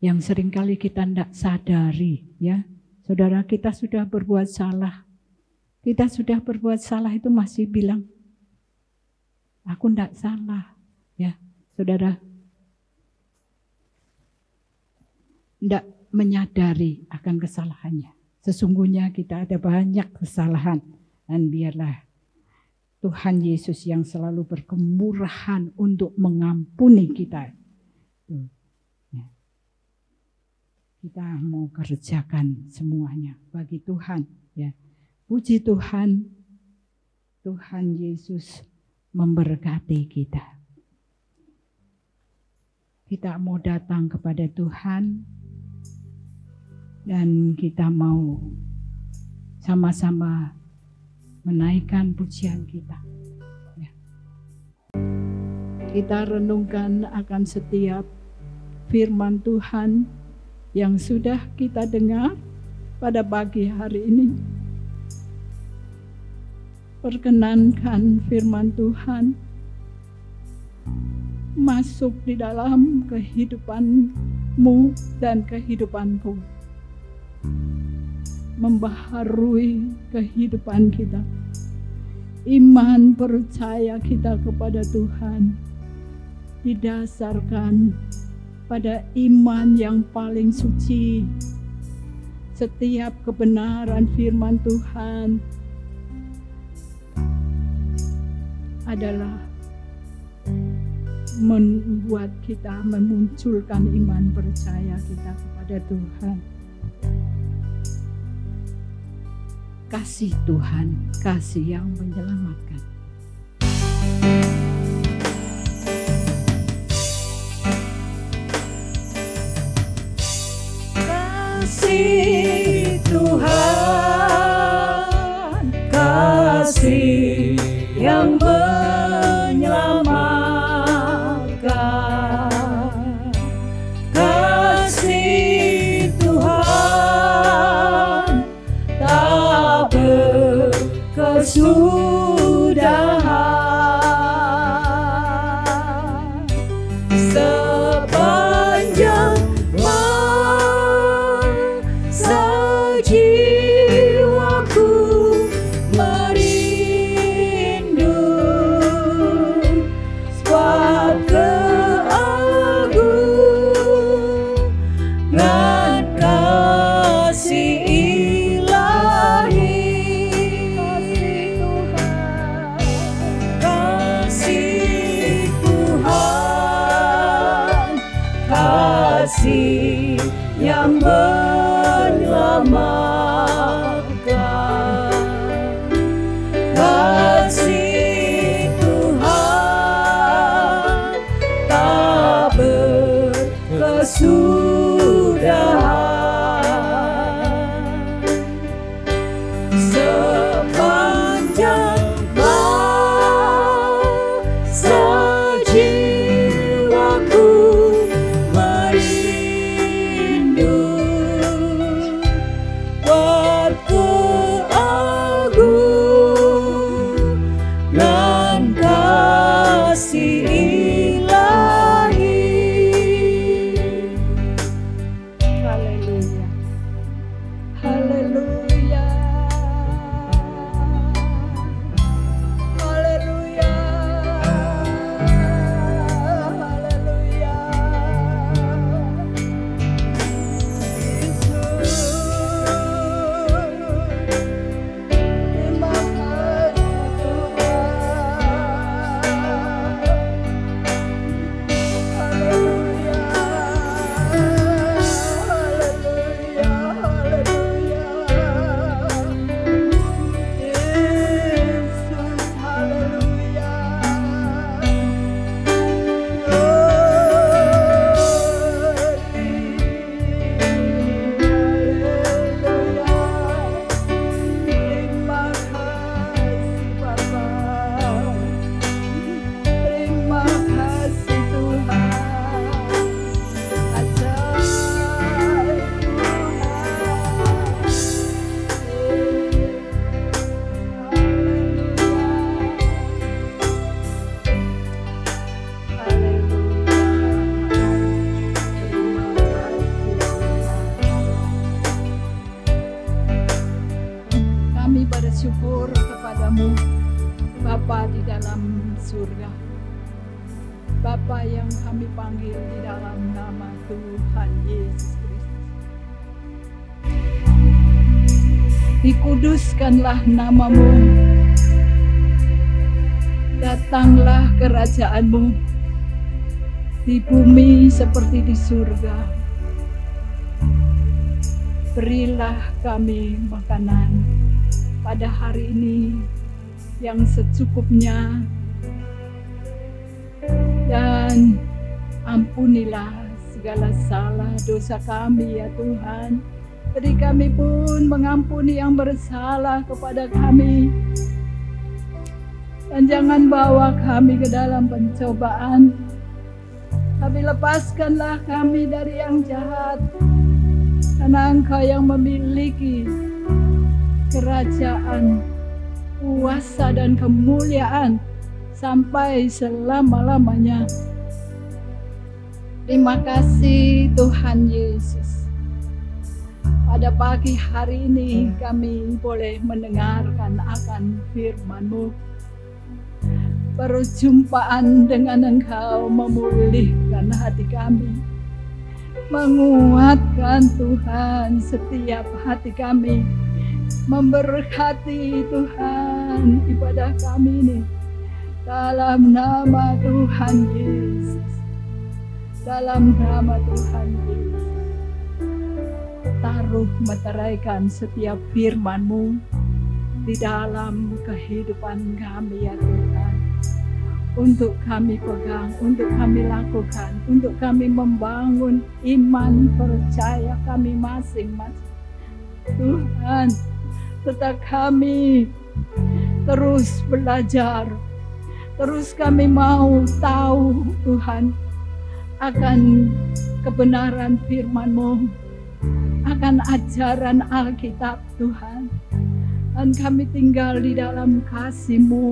yang seringkali kita tidak sadari. Ya, saudara, kita sudah berbuat salah. Kita sudah berbuat salah itu masih bilang, "Aku tidak salah." Ya, saudara, tidak menyadari akan kesalahannya. Sesungguhnya kita ada banyak kesalahan, dan biarlah Tuhan Yesus yang selalu berkemurahan untuk mengampuni kita. Ya, kita mau kerjakan semuanya bagi Tuhan. Ya, puji Tuhan, Tuhan Yesus memberkati kita. Kita mau datang kepada Tuhan dan kita mau sama-sama menaikkan pujian kita. Ya. Kita renungkan akan setiap firman Tuhan yang sudah kita dengar pada pagi hari ini. Perkenankan firman Tuhan masuk di dalam kehidupanmu dan kehidupanku, membaharui kehidupan kita, iman percaya kita kepada Tuhan didasarkan pada iman yang paling suci. Setiap kebenaran firman Tuhan adalah membuat kita memunculkan iman percaya kita kepada Tuhan. Kasih Tuhan, kasih yang menyelamatkan. Kasih Tuhan, kasih yang menyelamatkan. Kasih Tuhan tak berkesudahan. kasih yang menyelamatkan. Kasih Tuhan tak berkesudahan. Sepanjang masa jiwaku merindu buat keagungan kasih ilahi. Haleluya. Haleluya. Haleluya. Haleluya. Yesus, terima kasih Tuhan. Haleluya. Haleluya. Haleluya. Yesus, haleluya. Terima kasih Bapa. Terima kasih Tuhan. Ajaib Kami bersyukur kepadamu, Bapa di dalam surga. Bapa yang kami panggil di dalam nama Tuhan Yesus Kristus. Dikuduskanlah namamu. Datanglah kerajaanmu di bumi seperti di surga. Berilah kami makanan pada hari ini yang secukupnya, dan ampunilah segala salah dosa kami ya Tuhan. Jadi kami pun mengampuni yang bersalah kepada kami. Dan jangan bawa kami ke dalam pencobaan, tapi lepaskanlah kami dari yang jahat. Karena Engkau yang memiliki kerajaan, kuasa dan kemuliaan sampai selama-lamanya. Terima kasih Tuhan Yesus. Pada pagi hari ini kami boleh mendengarkan akan firman-Mu. Perjumpaan dengan Engkau memulihkan hati kami, menguatkan Tuhan setiap hati kami, memberkati Tuhan ibadah kami ini dalam nama Tuhan Yesus. Dalam nama Tuhan Yesus, taruh meteraikan setiap firman-Mu di dalam kehidupan kami ya Tuhan, untuk kami pegang, untuk kami lakukan, untuk kami membangun iman percaya kami masing-masing. Tuhan, tetap kami terus belajar, terus kami mau tahu Tuhan akan kebenaran firman-Mu, akan ajaran Alkitab Tuhan. Dan kami tinggal di dalam kasih-Mu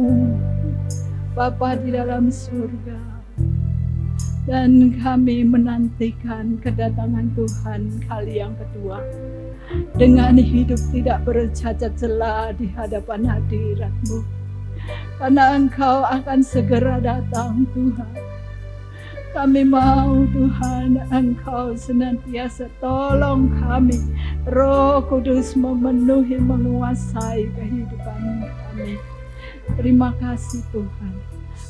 Bapa di dalam surga. Dan kami menantikan kedatangan Tuhan kali yang kedua, dengan hidup tidak bercacat celah di hadapan hadirat-Mu. Karena Engkau akan segera datang Tuhan. Kami mau Tuhan Engkau senantiasa tolong kami. Roh Kudus memenuhi, menguasai kehidupan kami. Terima kasih Tuhan.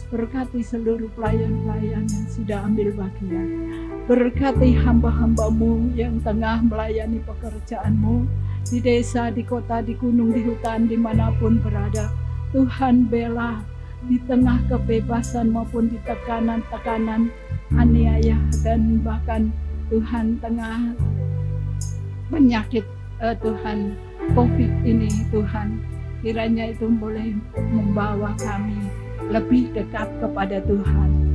Berkati seluruh pelayan-pelayan yang sudah ambil bagian. Berkati hamba-hambamu yang tengah melayani pekerjaanmu di desa, di kota, di gunung, di hutan, dimanapun berada. Tuhan bela di tengah kebebasan maupun di tekanan-tekanan, aniaya, dan bahkan Tuhan tengah penyakit Tuhan COVID ini. Tuhan, kiranya itu boleh membawa kami lebih dekat kepada Tuhan.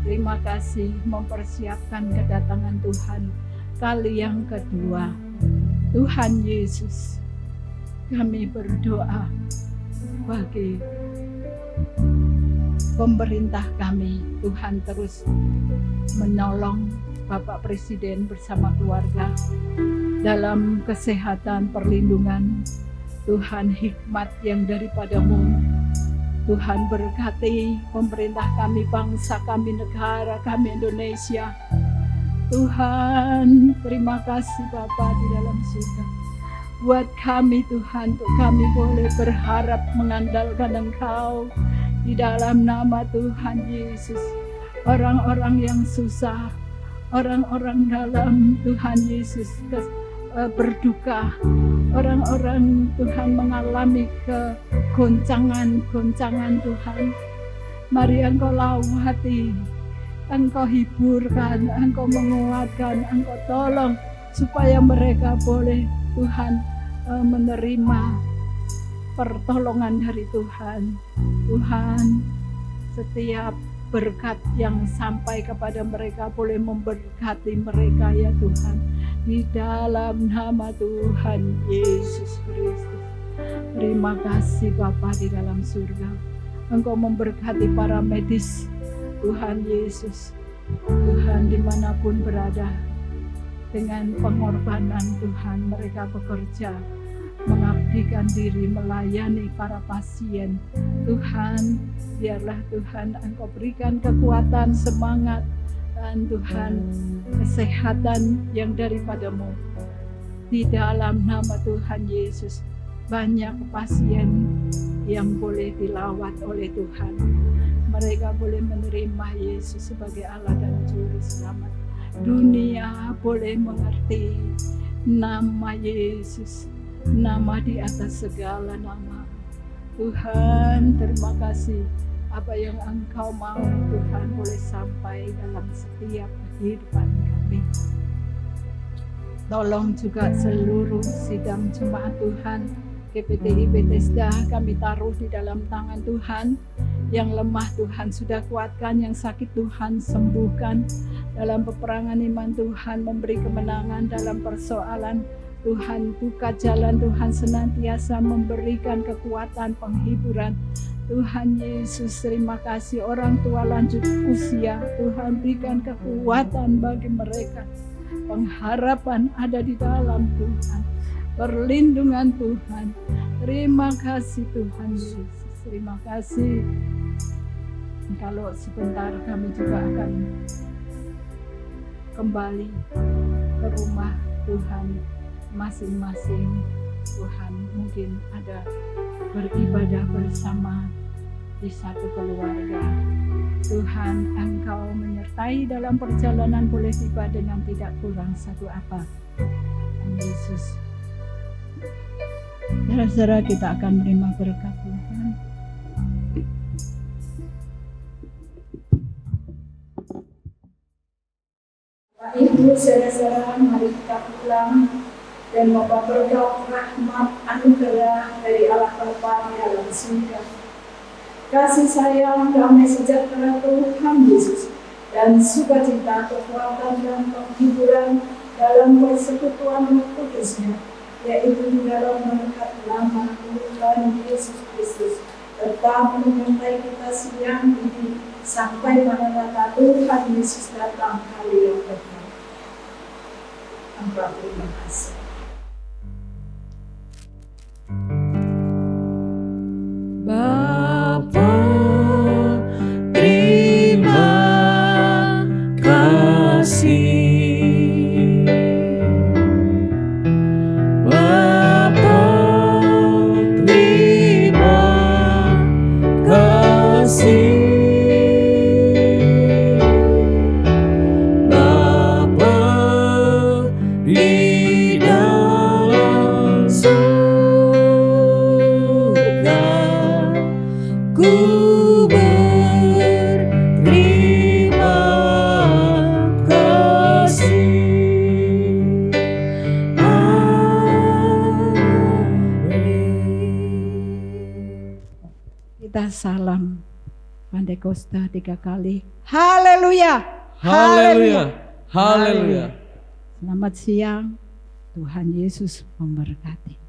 Terima kasih mempersiapkan kedatangan Tuhan kali yang kedua. Tuhan Yesus, kami berdoa bagi pemerintah kami. Tuhan terus menolong Bapak Presiden bersama keluarga dalam kesehatan, perlindungan. Tuhan, hikmat yang daripadamu. Tuhan, berkati pemerintah kami, bangsa kami, negara kami Indonesia. Tuhan, terima kasih Bapa di dalam surga. Buat kami Tuhan, untuk kami boleh berharap mengandalkan Engkau di dalam nama Tuhan Yesus. Orang-orang yang susah, orang-orang dalam Tuhan Yesus berduka, orang-orang Tuhan mengalami kegoncangan-goncangan Tuhan. Mari Engkau lawati, Engkau hiburkan, Engkau menguatkan, Engkau tolong supaya mereka boleh Tuhan menerima pertolongan dari Tuhan. Tuhan, setiap berkat yang sampai kepada mereka boleh memberkati mereka ya Tuhan. Di dalam nama Tuhan Yesus Kristus. Terima kasih Bapa di dalam surga. Engkau memberkati para medis Tuhan Yesus. Tuhan, dimanapun berada, dengan pengorbanan Tuhan mereka bekerja, mengabdikan diri, melayani para pasien. Tuhan, biarlah Tuhan Engkau berikan kekuatan, semangat, dan Tuhan kesehatan yang daripadamu. Di dalam nama Tuhan Yesus, banyak pasien yang boleh dilawat oleh Tuhan. Mereka boleh menerima Yesus sebagai Allah dan Juru Selamat. Dunia boleh mengerti nama Yesus, nama di atas segala nama. Tuhan, terima kasih. Apa yang Engkau mau Tuhan boleh sampai dalam setiap kehidupan kami. Tolong juga seluruh sidang jemaat Tuhan, GPTI Bethesda kami taruh di dalam tangan Tuhan. Yang lemah Tuhan sudah kuatkan, yang sakit Tuhan sembuhkan. Dalam peperangan iman Tuhan memberi kemenangan, dalam persoalan Tuhan buka jalan, Tuhan senantiasa memberikan kekuatan, penghiburan. Tuhan Yesus, terima kasih. Orang tua lanjut usia, Tuhan berikan kekuatan bagi mereka. Pengharapan ada di dalam Tuhan, perlindungan Tuhan. Terima kasih Tuhan Yesus, terima kasih. Kalau sebentar kami juga akan kembali ke rumah Tuhan masing-masing. Tuhan, mungkin ada beribadah bersama di satu keluarga. Tuhan, Engkau menyertai dalam perjalanan boleh tiba dengan tidak kurang satu apa. Yesus, saudara-saudara, kita akan menerima berkat Tuhan. Bapak Ibu, saudara-saudara, mari kita pulang dan Bapak berkat rahmat anugerah dari Allah Bapa di dalam surga. Kasih sayang, damai sejahtera Tuhan Yesus, dan sukacita, kekuatan dan penghiburan dalam persekutuan Roh Kudus-Nya, yaitu di dalam berkat nama Tuhan Yesus Kristus, tetap menyertai kita siang ini sampai maranatha Tuhan Yesus datang kali yang kedua. Ampun, terima kasih. Bapa, terima kasih. Bapa, terima kasih. Bapa, salam Pantekosta 3 kali. Haleluya. Haleluya. Haleluya. Selamat siang. Tuhan Yesus memberkati.